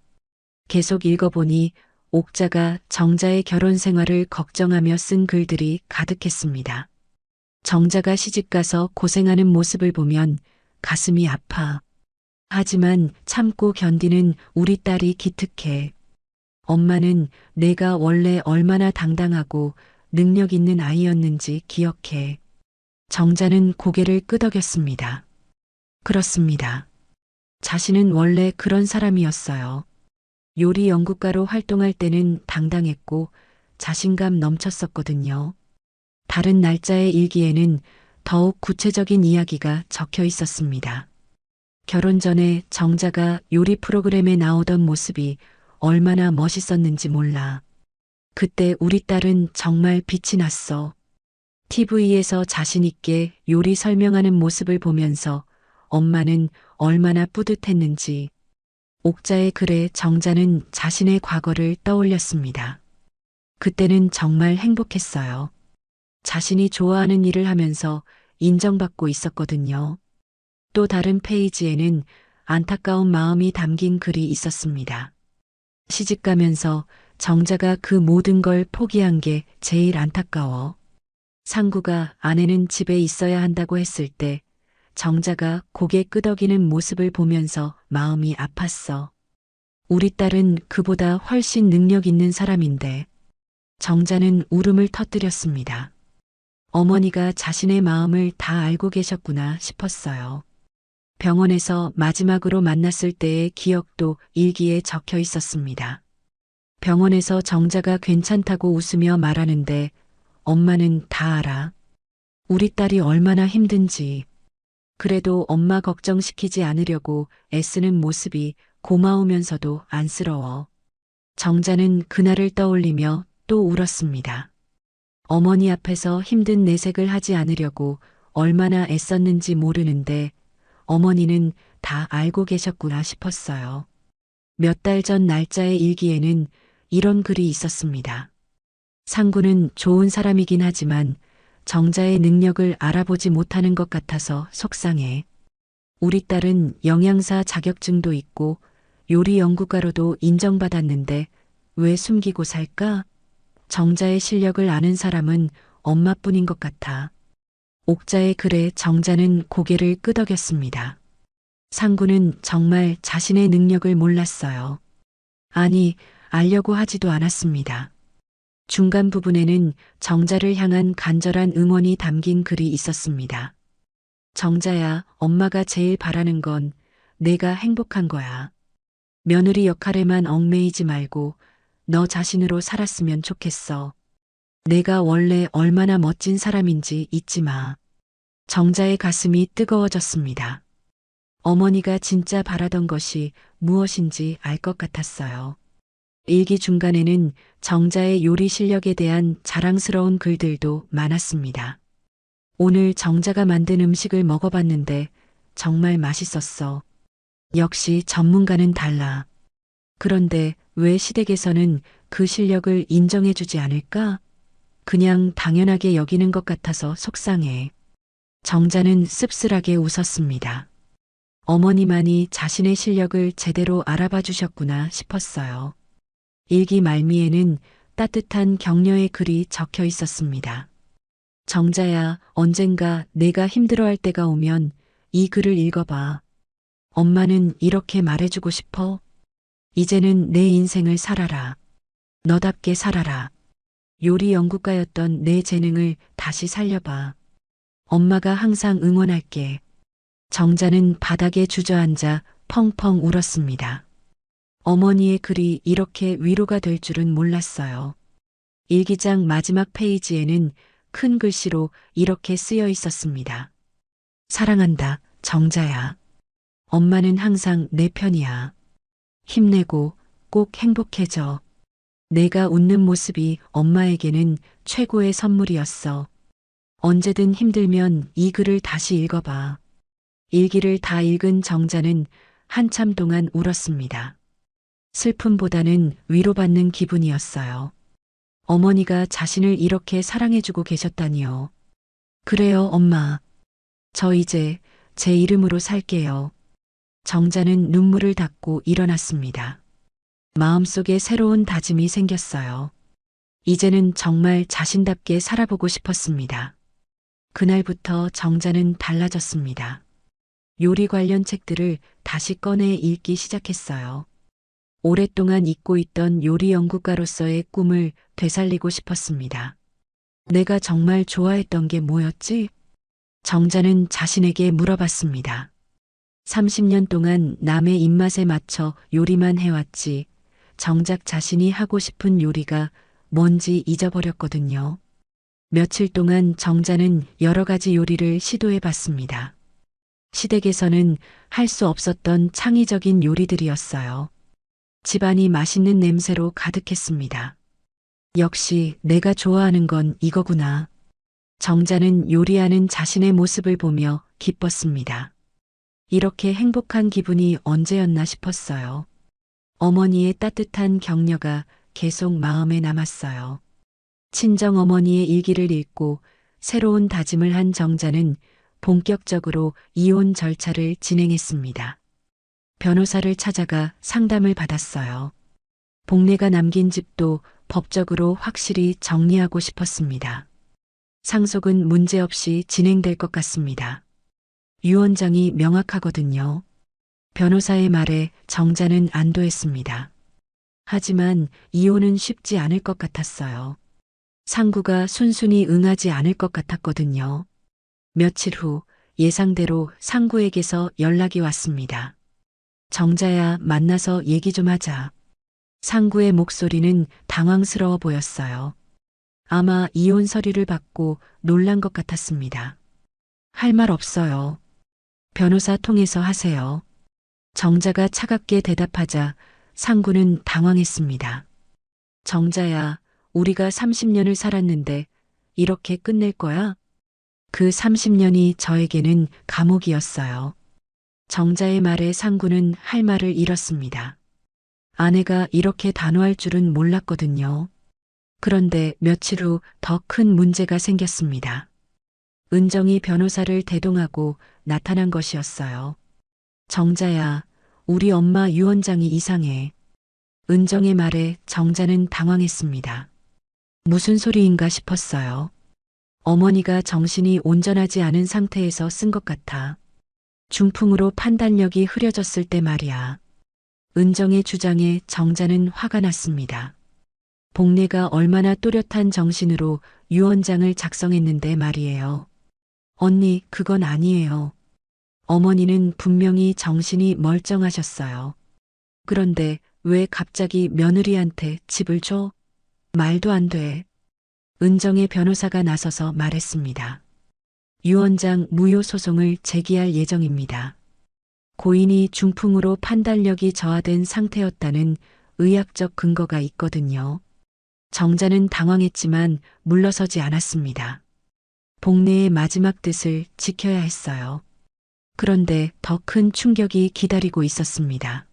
계속 읽어보니 옥자가 정자의 결혼 생활을 걱정하며 쓴 글들이 가득했습니다. 정자가 시집가서 고생하는 모습을 보면 가슴이 아파. 하지만 참고 견디는 우리 딸이 기특해. 엄마는 내가 원래 얼마나 당당하고 능력 있는 아이였는지 기억해. 정자는 고개를 끄덕였습니다. 그렇습니다. 자신은 원래 그런 사람이었어요. 요리 연구가로 활동할 때는 당당했고 자신감 넘쳤었거든요. 다른 날짜의 일기에는 더욱 구체적인 이야기가 적혀 있었습니다. 결혼 전에 정자가 요리 프로그램에 나오던 모습이 얼마나 멋있었는지 몰라. 그때 우리 딸은 정말 빛이 났어. TV에서 자신있게 요리 설명하는 모습을 보면서 엄마는 얼마나 뿌듯했는지. 옥자의 글에 정자는 자신의 과거를 떠올렸습니다. 그때는 정말 행복했어요. 자신이 좋아하는 일을 하면서 인정받고 있었거든요. 또 다른 페이지에는 안타까운 마음이 담긴 글이 있었습니다. 시집가면서 정자가 그 모든 걸 포기한 게 제일 안타까워. 상구가 아내는 집에 있어야 한다고 했을 때 정자가 고개 끄덕이는 모습을 보면서 마음이 아팠어. 우리 딸은 그보다 훨씬 능력 있는 사람인데. 정자는 울음을 터뜨렸습니다. 어머니가 자신의 마음을 다 알고 계셨구나 싶었어요. 병원에서 마지막으로 만났을 때의 기억도 일기에 적혀 있었습니다. 병원에서 정자가 괜찮다고 웃으며 말하는데 엄마는 다 알아. 우리 딸이 얼마나 힘든지. 그래도 엄마 걱정시키지 않으려고 애쓰는 모습이 고마우면서도 안쓰러워. 정자는 그날을 떠올리며 또 울었습니다. 어머니 앞에서 힘든 내색을 하지 않으려고 얼마나 애썼는지 모르는데 어머니는 다 알고 계셨구나 싶었어요. 몇 달 전 날짜의 일기에는 이런 글이 있었습니다. 상구는 좋은 사람이긴 하지만 정자의 능력을 알아보지 못하는 것 같아서 속상해. 우리 딸은 영양사 자격증도 있고 요리 연구가로도 인정받았는데 왜 숨기고 살까? 정자의 실력을 아는 사람은 엄마뿐인 것 같아. 옥자의 글에 정자는 고개를 끄덕였습니다. 상구는 정말 자신의 능력을 몰랐어요. 아니, 알려고 하지도 않았습니다. 중간 부분에는 정자를 향한 간절한 응원이 담긴 글이 있었습니다. 정자야, 엄마가 제일 바라는 건 내가 행복한 거야. 며느리 역할에만 얽매이지 말고 너 자신으로 살았으면 좋겠어. 내가 원래 얼마나 멋진 사람인지 잊지 마. 정자의 가슴이 뜨거워졌습니다. 어머니가 진짜 바라던 것이 무엇인지 알 것 같았어요. 일기 중간에는 정자의 요리 실력에 대한 자랑스러운 글들도 많았습니다. 오늘 정자가 만든 음식을 먹어봤는데 정말 맛있었어. 역시 전문가는 달라. 그런데 왜 시댁에서는 그 실력을 인정해주지 않을까? 그냥 당연하게 여기는 것 같아서 속상해. 정자는 씁쓸하게 웃었습니다. 어머니만이 자신의 실력을 제대로 알아봐 주셨구나 싶었어요. 일기 말미에는 따뜻한 격려의 글이 적혀 있었습니다. 정자야, 언젠가 내가 힘들어할 때가 오면 이 글을 읽어봐. 엄마는 이렇게 말해주고 싶어. 이제는 내 인생을 살아라. 너답게 살아라. 요리 연구가였던 내 재능을 다시 살려봐. 엄마가 항상 응원할게. 정자는 바닥에 주저앉아 펑펑 울었습니다. 어머니의 글이 이렇게 위로가 될 줄은 몰랐어요. 일기장 마지막 페이지에는 큰 글씨로 이렇게 쓰여 있었습니다. 사랑한다, 정자야. 엄마는 항상 내 편이야. 힘내고 꼭 행복해져. 내가 웃는 모습이 엄마에게는 최고의 선물이었어. 언제든 힘들면 이 글을 다시 읽어봐. 일기를 다 읽은 정자는 한참 동안 울었습니다. 슬픔보다는 위로받는 기분이었어요. 어머니가 자신을 이렇게 사랑해주고 계셨다니요. 그래요, 엄마. 저 이제 제 이름으로 살게요. 정자는 눈물을 닦고 일어났습니다. 마음속에 새로운 다짐이 생겼어요. 이제는 정말 자신답게 살아보고 싶었습니다. 그날부터 정자는 달라졌습니다. 요리 관련 책들을 다시 꺼내 읽기 시작했어요. 오랫동안 잊고 있던 요리 연구가로서의 꿈을 되살리고 싶었습니다. 내가 정말 좋아했던 게 뭐였지? 정자는 자신에게 물어봤습니다. 30년 동안 남의 입맛에 맞춰 요리만 해왔지, 정작 자신이 하고 싶은 요리가 뭔지 잊어버렸거든요. 며칠 동안 정자는 여러 가지 요리를 시도해 봤습니다. 시댁에서는 할 수 없었던 창의적인 요리들이었어요. 집안이 맛있는 냄새로 가득했습니다. 역시 내가 좋아하는 건 이거구나. 정자는 요리하는 자신의 모습을 보며 기뻤습니다. 이렇게 행복한 기분이 언제였나 싶었어요. 어머니의 따뜻한 격려가 계속 마음에 남았어요. 친정 어머니의 일기를 읽고 새로운 다짐을 한 정자는 본격적으로 이혼 절차를 진행했습니다. 변호사를 찾아가 상담을 받았어요. 복례가 남긴 집도 법적으로 확실히 정리하고 싶었습니다. 상속은 문제없이 진행될 것 같습니다. 유언장이 명확하거든요. 변호사의 말에 정자는 안도했습니다. 하지만 이혼은 쉽지 않을 것 같았어요. 상구가 순순히 응하지 않을 것 같았거든요. 며칠 후 예상대로 상구에게서 연락이 왔습니다. 정자야, 만나서 얘기 좀 하자. 상구의 목소리는 당황스러워 보였어요. 아마 이혼 서류를 받고 놀란 것 같았습니다. 할 말 없어요. 변호사 통해서 하세요. 정자가 차갑게 대답하자 상구는 당황했습니다. 정자야, 우리가 30년을 살았는데 이렇게 끝낼 거야? 그 30년이 저에게는 감옥이었어요. 정자의 말에 상구는 할 말을 잃었습니다. 아내가 이렇게 단호할 줄은 몰랐거든요. 그런데 며칠 후 더 큰 문제가 생겼습니다. 은정이 변호사를 대동하고 나타난 것이었어요. 정자야, 우리 엄마 유언장이 이상해. 은정의 말에 정자는 당황했습니다. 무슨 소리인가 싶었어요. 어머니가 정신이 온전하지 않은 상태에서 쓴 것 같아. 중풍으로 판단력이 흐려졌을 때 말이야. 은정의 주장에 정자는 화가 났습니다. 복례가 얼마나 또렷한 정신으로 유언장을 작성했는데 말이에요. 언니, 그건 아니에요. 어머니는 분명히 정신이 멀쩡하셨어요. 그런데 왜 갑자기 며느리한테 집을 줘? 말도 안 돼. 은정의 변호사가 나서서 말했습니다. 유언장 무효 소송을 제기할 예정입니다. 고인이 중풍으로 판단력이 저하된 상태였다는 의학적 근거가 있거든요. 정자는 당황했지만 물러서지 않았습니다. 복례의 마지막 뜻을 지켜야 했어요. 그런데 더 큰 충격이 기다리고 있었습니다.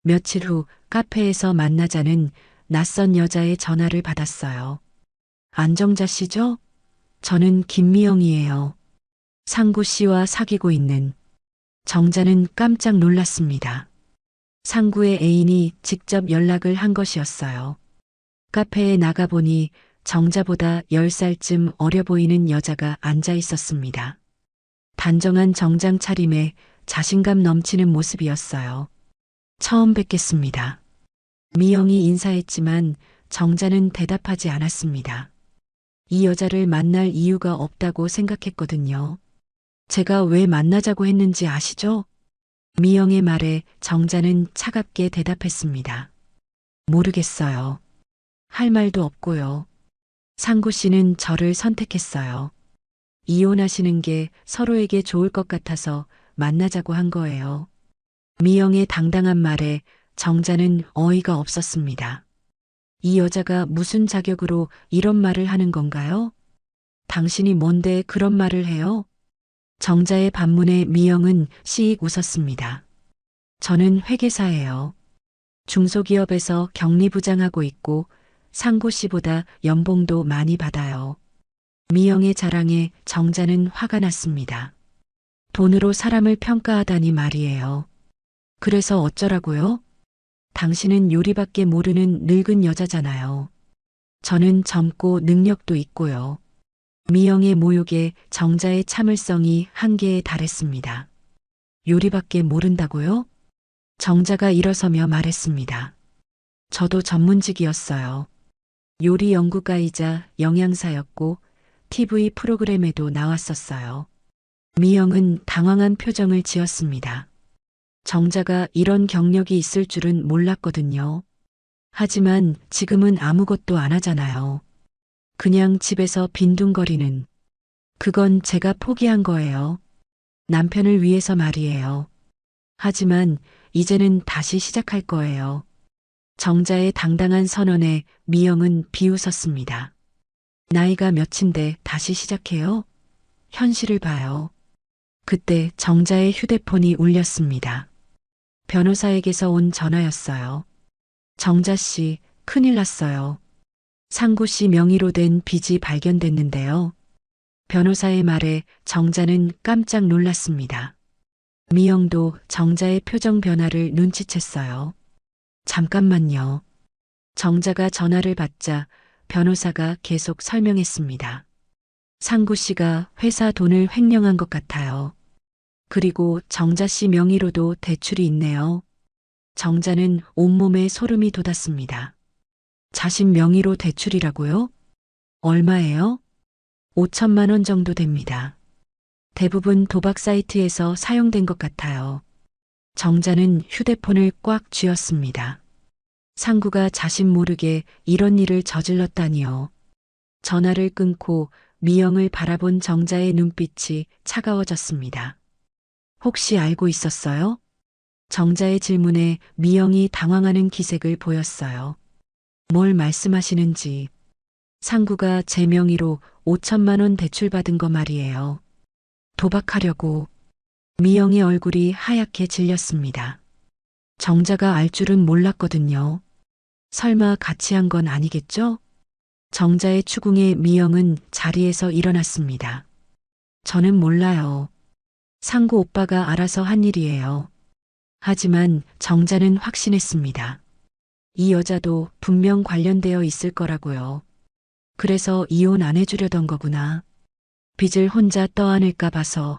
며칠 후 카페에서 만나자는 낯선 여자의 전화를 받았어요. 안정자 씨죠? 저는 김미영이에요. 상구 씨와 사귀고 있는. 정자는 깜짝 놀랐습니다. 상구의 애인이 직접 연락을 한 것이었어요. 카페에 나가보니 정자보다 10살쯤 어려 보이는 여자가 앉아 있었습니다. 단정한 정장 차림에 자신감 넘치는 모습이었어요. 처음 뵙겠습니다. 미영이 인사했지만 정자는 대답하지 않았습니다. 이 여자를 만날 이유가 없다고 생각했거든요. 제가 왜 만나자고 했는지 아시죠? 미영의 말에 정자는 차갑게 대답했습니다. 모르겠어요. 할 말도 없고요. 상구 씨는 저를 선택했어요. 이혼하시는 게 서로에게 좋을 것 같아서 만나자고 한 거예요. 미영의 당당한 말에 정자는 어이가 없었습니다. 이 여자가 무슨 자격으로 이런 말을 하는 건가요? 당신이 뭔데 그런 말을 해요? 정자의 반문에 미영은 씩 웃었습니다. 저는 회계사예요. 중소기업에서 격리부장하고 있고 상구 씨보다 연봉도 많이 받아요. 미영의 자랑에 정자는 화가 났습니다. 돈으로 사람을 평가하다니 말이에요. 그래서 어쩌라고요? 당신은 요리밖에 모르는 늙은 여자잖아요. 저는 젊고 능력도 있고요. 미영의 모욕에 정자의 참을성이 한계에 달했습니다. 요리밖에 모른다고요? 정자가 일어서며 말했습니다. 저도 전문직이었어요. 요리 연구가이자 영양사였고 TV 프로그램에도 나왔었어요. 미영은 당황한 표정을 지었습니다. 정자가 이런 경력이 있을 줄은 몰랐거든요. 하지만 지금은 아무것도 안 하잖아요. 그냥 집에서 빈둥거리는. 그건 제가 포기한 거예요. 남편을 위해서 말이에요. 하지만 이제는 다시 시작할 거예요. 정자의 당당한 선언에 미영은 비웃었습니다. 나이가 몇인데 다시 시작해요? 현실을 봐요. 그때 정자의 휴대폰이 울렸습니다. 변호사에게서 온 전화였어요. 정자 씨, 큰일 났어요. 상구 씨 명의로 된 빚이 발견됐는데요. 변호사의 말에 정자는 깜짝 놀랐습니다. 미영도 정자의 표정 변화를 눈치챘어요. 잠깐만요. 정자가 전화를 받자 변호사가 계속 설명했습니다. 상구 씨가 회사 돈을 횡령한 것 같아요. 그리고 정자 씨 명의로도 대출이 있네요. 정자는 온몸에 소름이 돋았습니다. 자신 명의로 대출이라고요? 얼마예요? 5천만 원 정도 됩니다. 대부분 도박 사이트에서 사용된 것 같아요. 정자는 휴대폰을 꽉 쥐었습니다. 상구가 자신 모르게 이런 일을 저질렀다니요. 전화를 끊고 미영을 바라본 정자의 눈빛이 차가워졌습니다. 혹시 알고 있었어요? 정자의 질문에 미영이 당황하는 기색을 보였어요. 뭘 말씀하시는지. 상구가 제 명의로 5천만 원 대출받은 거 말이에요. 도박하려고. 미영의 얼굴이 하얗게 질렸습니다. 정자가 알 줄은 몰랐거든요. 설마 같이 한 건 아니겠죠? 정자의 추궁에 미영은 자리에서 일어났습니다. 저는 몰라요. 상구 오빠가 알아서 한 일이에요. 하지만 정자는 확신했습니다. 이 여자도 분명 관련되어 있을 거라고요. 그래서 이혼 안 해주려던 거구나. 빚을 혼자 떠안을까 봐서.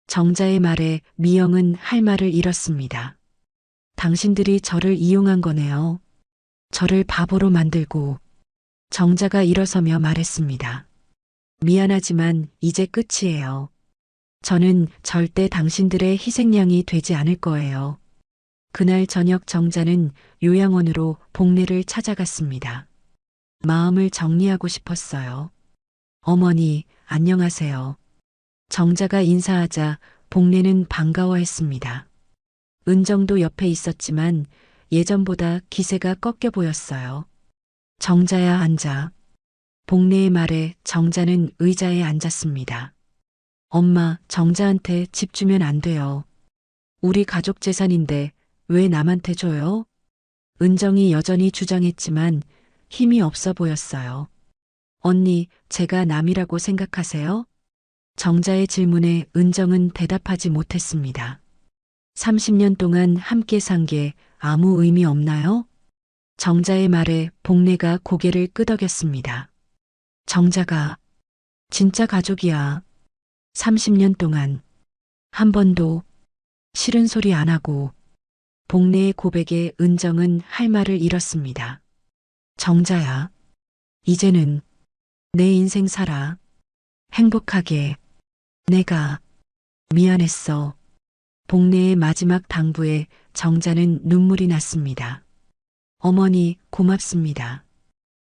정자의 말에 미영은 할 말을 잃었습니다. 당신들이 저를 이용한 거네요. 저를 바보로 만들고. 정자가 일어서며 말했습니다. 미안하지만 이제 끝이에요. 저는 절대 당신들의 희생양이 되지 않을 거예요. 그날 저녁 정자는 요양원으로 복례를 찾아갔습니다. 마음을 정리하고 싶었어요. 어머니, 안녕하세요. 정자가 인사하자 복례는 반가워했습니다. 은정도 옆에 있었지만 예전보다 기세가 꺾여 보였어요. 정자야 앉아. 복례의 말에 정자는 의자에 앉았습니다. 엄마, 정자한테 집 주면 안 돼요. 우리 가족 재산인데 왜 남한테 줘요? 은정이 여전히 주장했지만 힘이 없어 보였어요. 언니, 제가 남이라고 생각하세요? 정자의 질문에 은정은 대답하지 못했습니다. 30년 동안 함께 산 게 아무 의미 없나요? 정자의 말에 복례가 고개를 끄덕였습니다. 정자가 진짜 가족이야. 30년 동안 한 번도 싫은 소리 안 하고. 복례의 고백에 은정은 할 말을 잃었습니다. 정자야, 이제는 내 인생 살아. 행복하게. 내가 미안했어. 복례의 마지막 당부에 정자는 눈물이 났습니다. 어머니, 고맙습니다.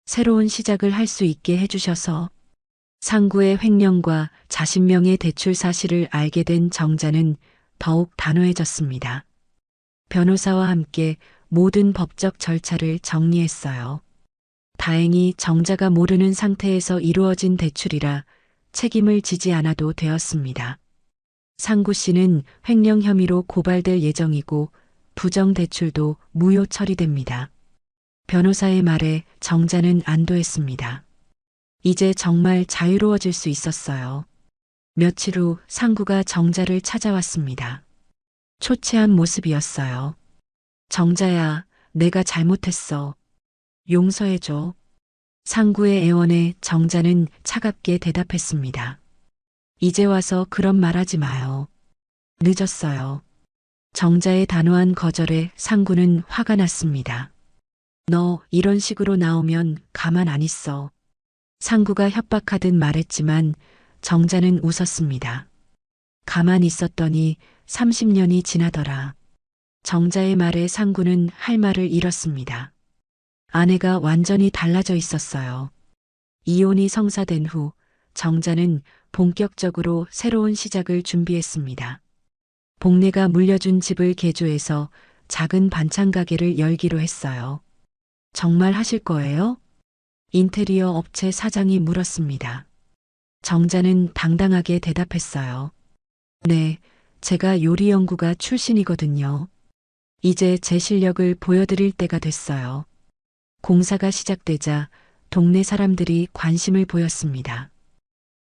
새로운 시작을 할 수 있게 해주셔서. 상구의 횡령과 자신명의 대출 사실을 알게 된 정자는 더욱 단호해졌습니다. 변호사와 함께 모든 법적 절차를 정리했어요. 다행히 정자가 모르는 상태에서 이루어진 대출이라 책임을 지지 않아도 되었습니다. 상구 씨는 횡령 혐의로 고발될 예정이고 부정 대출도 무효 처리됩니다. 변호사의 말에 정자는 안도했습니다. 이제 정말 자유로워질 수 있었어요. 며칠 후 상구가 정자를 찾아왔습니다. 초췌한 모습이었어요. 정자야, 내가 잘못했어. 용서해줘. 상구의 애원에 정자는 차갑게 대답했습니다. 이제 와서 그런 말 하지 마요. 늦었어요. 정자의 단호한 거절에 상구는 화가 났습니다. 너 이런 식으로 나오면 가만 안 있어. 상구가 협박하듯 말했지만 정자는 웃었습니다. 가만 있었더니 30년이 지나더라. 정자의 말에 상구는 할 말을 잃었습니다. 아내가 완전히 달라져 있었어요. 이혼이 성사된 후 정자는 본격적으로 새로운 시작을 준비했습니다. 복내가 물려준 집을 개조해서 작은 반찬 가게를 열기로 했어요. 정말 하실 거예요? 인테리어 업체 사장이 물었습니다. 정자는 당당하게 대답했어요. 네, 제가 요리 연구가 출신이거든요. 이제 제 실력을 보여드릴 때가 됐어요. 공사가 시작되자 동네 사람들이 관심을 보였습니다.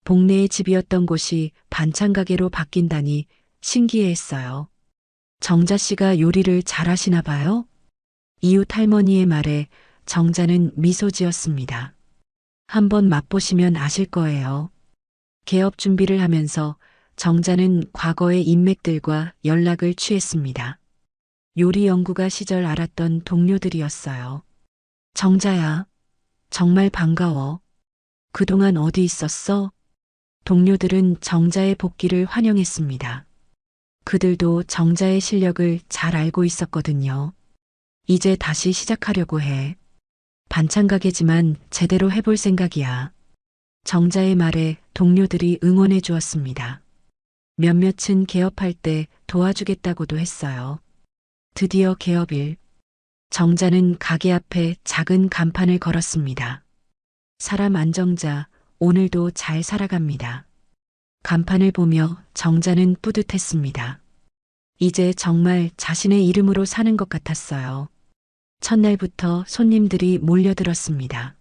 복내의 집이었던 곳이 반찬 가게로 바뀐다니 신기해했어요. 정자 씨가 요리를 잘하시나 봐요? 이웃 할머니의 말에 정자는 미소 지었습니다. 한번 맛보시면 아실 거예요. 개업 준비를 하면서 정자는 과거의 인맥들과 연락을 취했습니다. 요리 연구가 시절 알았던 동료들이었어요. 정자야, 정말 반가워. 그동안 어디 있었어? 동료들은 정자의 복귀를 환영했습니다. 그들도 정자의 실력을 잘 알고 있었거든요. 이제 다시 시작하려고 해. 반찬 가게지만 제대로 해볼 생각이야. 정자의 말에 동료들이 응원해 주었습니다. 몇몇은 개업할 때 도와주겠다고도 했어요. 드디어 개업일. 정자는 가게 앞에 작은 간판을 걸었습니다. 사람 안정자, 오늘도 잘 살아갑니다. 간판을 보며 정자는 뿌듯했습니다. 이제 정말 자신의 이름으로 사는 것 같았어요. 첫날부터 손님들이 몰려들었습니다.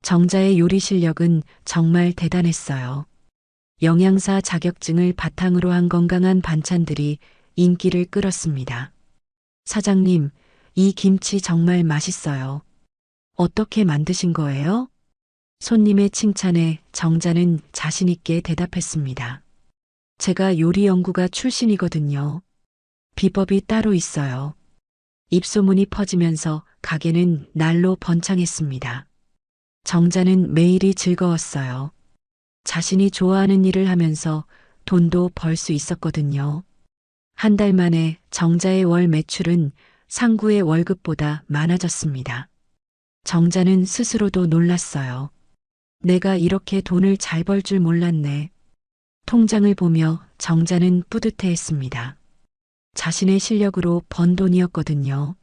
정자의 요리 실력은 정말 대단했어요. 영양사 자격증을 바탕으로 한 건강한 반찬들이 인기를 끌었습니다. 사장님, 이 김치 정말 맛있어요. 어떻게 만드신 거예요? 손님의 칭찬에 정자는 자신있게 대답했습니다. 제가 요리 연구가 출신이거든요. 비법이 따로 있어요. 입소문이 퍼지면서 가게는 날로 번창했습니다. 정자는 매일이 즐거웠어요. 자신이 좋아하는 일을 하면서 돈도 벌 수 있었거든요. 한 달 만에 정자의 월 매출은 상구의 월급보다 많아졌습니다. 정자는 스스로도 놀랐어요. 내가 이렇게 돈을 잘 벌 줄 몰랐네. 통장을 보며 정자는 뿌듯해했습니다. 자신의 실력으로 번 돈이었거든요.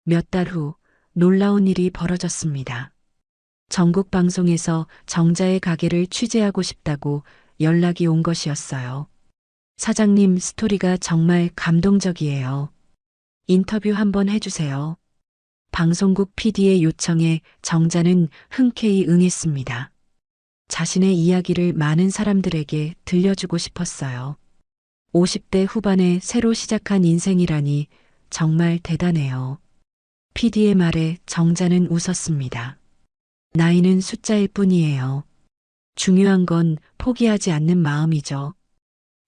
몇 달 후 놀라운 일이 벌어졌습니다. 전국 방송에서 정자의 가게를 취재하고 싶다고 연락이 온 것이었어요. 사장님 스토리가 정말 감동적이에요. 인터뷰 한번 해주세요. 방송국 PD의 요청에 정자는 흔쾌히 응했습니다. 자신의 이야기를 많은 사람들에게 들려주고 싶었어요. 50대 후반에 새로 시작한 인생이라니 정말 대단해요. PD의 말에 정자는 웃었습니다. 나이는 숫자일 뿐이에요. 중요한 건 포기하지 않는 마음이죠.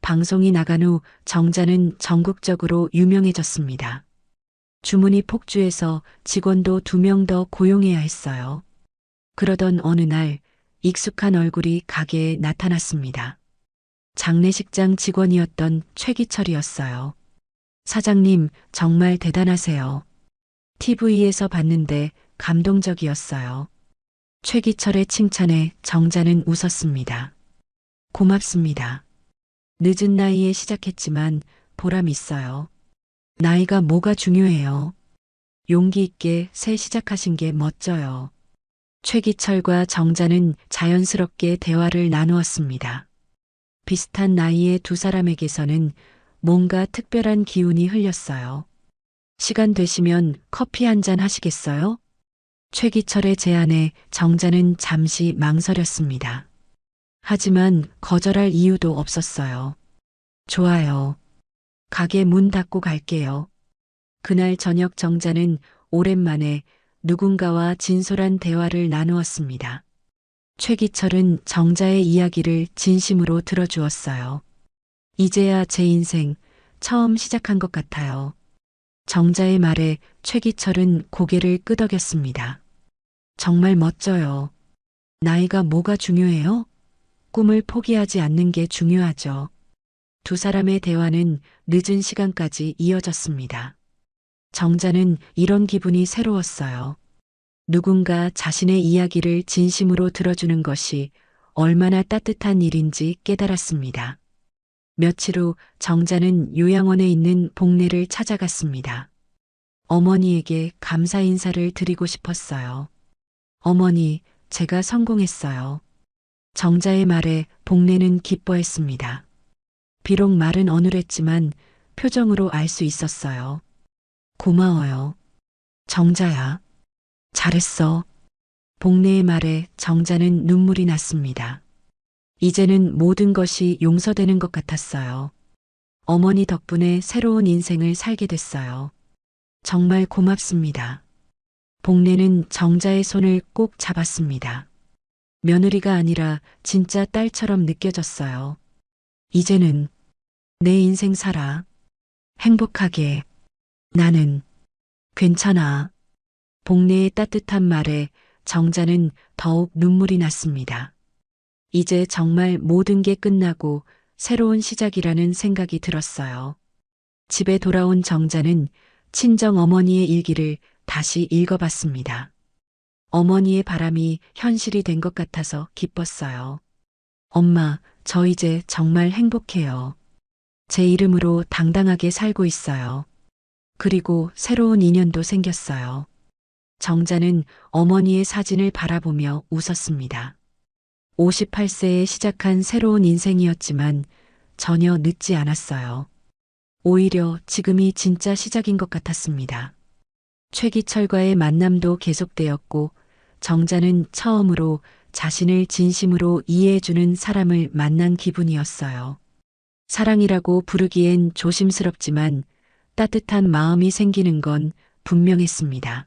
방송이 나간 후 정자는 전국적으로 유명해졌습니다. 주문이 폭주해서 직원도 2명 더 고용해야 했어요. 그러던 어느 날 익숙한 얼굴이 가게에 나타났습니다. 장례식장 직원이었던 최기철이었어요. 사장님, 정말 대단하세요. TV에서 봤는데 감동적이었어요. 최기철의 칭찬에 정자는 웃었습니다. 고맙습니다. 늦은 나이에 시작했지만 보람 있어요. 나이가 뭐가 중요해요. 용기 있게 새 시작하신 게 멋져요. 최기철과 정자는 자연스럽게 대화를 나누었습니다. 비슷한 나이의 두 사람에게서는 뭔가 특별한 기운이 흘렸어요. 시간 되시면 커피 한 잔 하시겠어요? 최기철의 제안에 정자는 잠시 망설였습니다. 하지만 거절할 이유도 없었어요. 좋아요. 가게 문 닫고 갈게요. 그날 저녁 정자는 오랜만에 누군가와 진솔한 대화를 나누었습니다. 최기철은 정자의 이야기를 진심으로 들어주었어요. 이제야 제 인생 처음 시작한 것 같아요. 정자의 말에 최기철은 고개를 끄덕였습니다. 정말 멋져요. 나이가 뭐가 중요해요? 꿈을 포기하지 않는 게 중요하죠. 두 사람의 대화는 늦은 시간까지 이어졌습니다. 정자는 이런 기분이 새로웠어요. 누군가 자신의 이야기를 진심으로 들어주는 것이 얼마나 따뜻한 일인지 깨달았습니다. 며칠 후 정자는 요양원에 있는 복례를 찾아갔습니다. 어머니에게 감사 인사를 드리고 싶었어요. 어머니, 제가 성공했어요. 정자의 말에 복례는 기뻐했습니다. 비록 말은 어눌했지만 표정으로 알 수 있었어요. 고마워요. 정자야. 잘했어. 복례의 말에 정자는 눈물이 났습니다. 이제는 모든 것이 용서되는 것 같았어요. 어머니 덕분에 새로운 인생을 살게 됐어요. 정말 고맙습니다. 복례는 정자의 손을 꼭 잡았습니다. 며느리가 아니라 진짜 딸처럼 느껴졌어요. 이제는 내 인생 살아. 행복하게. 나는 괜찮아. 복례의 따뜻한 말에 정자는 더욱 눈물이 났습니다. 이제 정말 모든 게 끝나고 새로운 시작이라는 생각이 들었어요. 집에 돌아온 정자는 친정 어머니의 일기를 다시 읽어봤습니다. 어머니의 바람이 현실이 된 것 같아서 기뻤어요. 엄마, 저 이제 정말 행복해요. 제 이름으로 당당하게 살고 있어요. 그리고 새로운 인연도 생겼어요. 정자는 어머니의 사진을 바라보며 웃었습니다. 58세에 시작한 새로운 인생이었지만 전혀 늦지 않았어요. 오히려 지금이 진짜 시작인 것 같았습니다. 최기철과의 만남도 계속되었고 정자는 처음으로 자신을 진심으로 이해해주는 사람을 만난 기분이었어요. 사랑이라고 부르기엔 조심스럽지만 따뜻한 마음이 생기는 건 분명했습니다.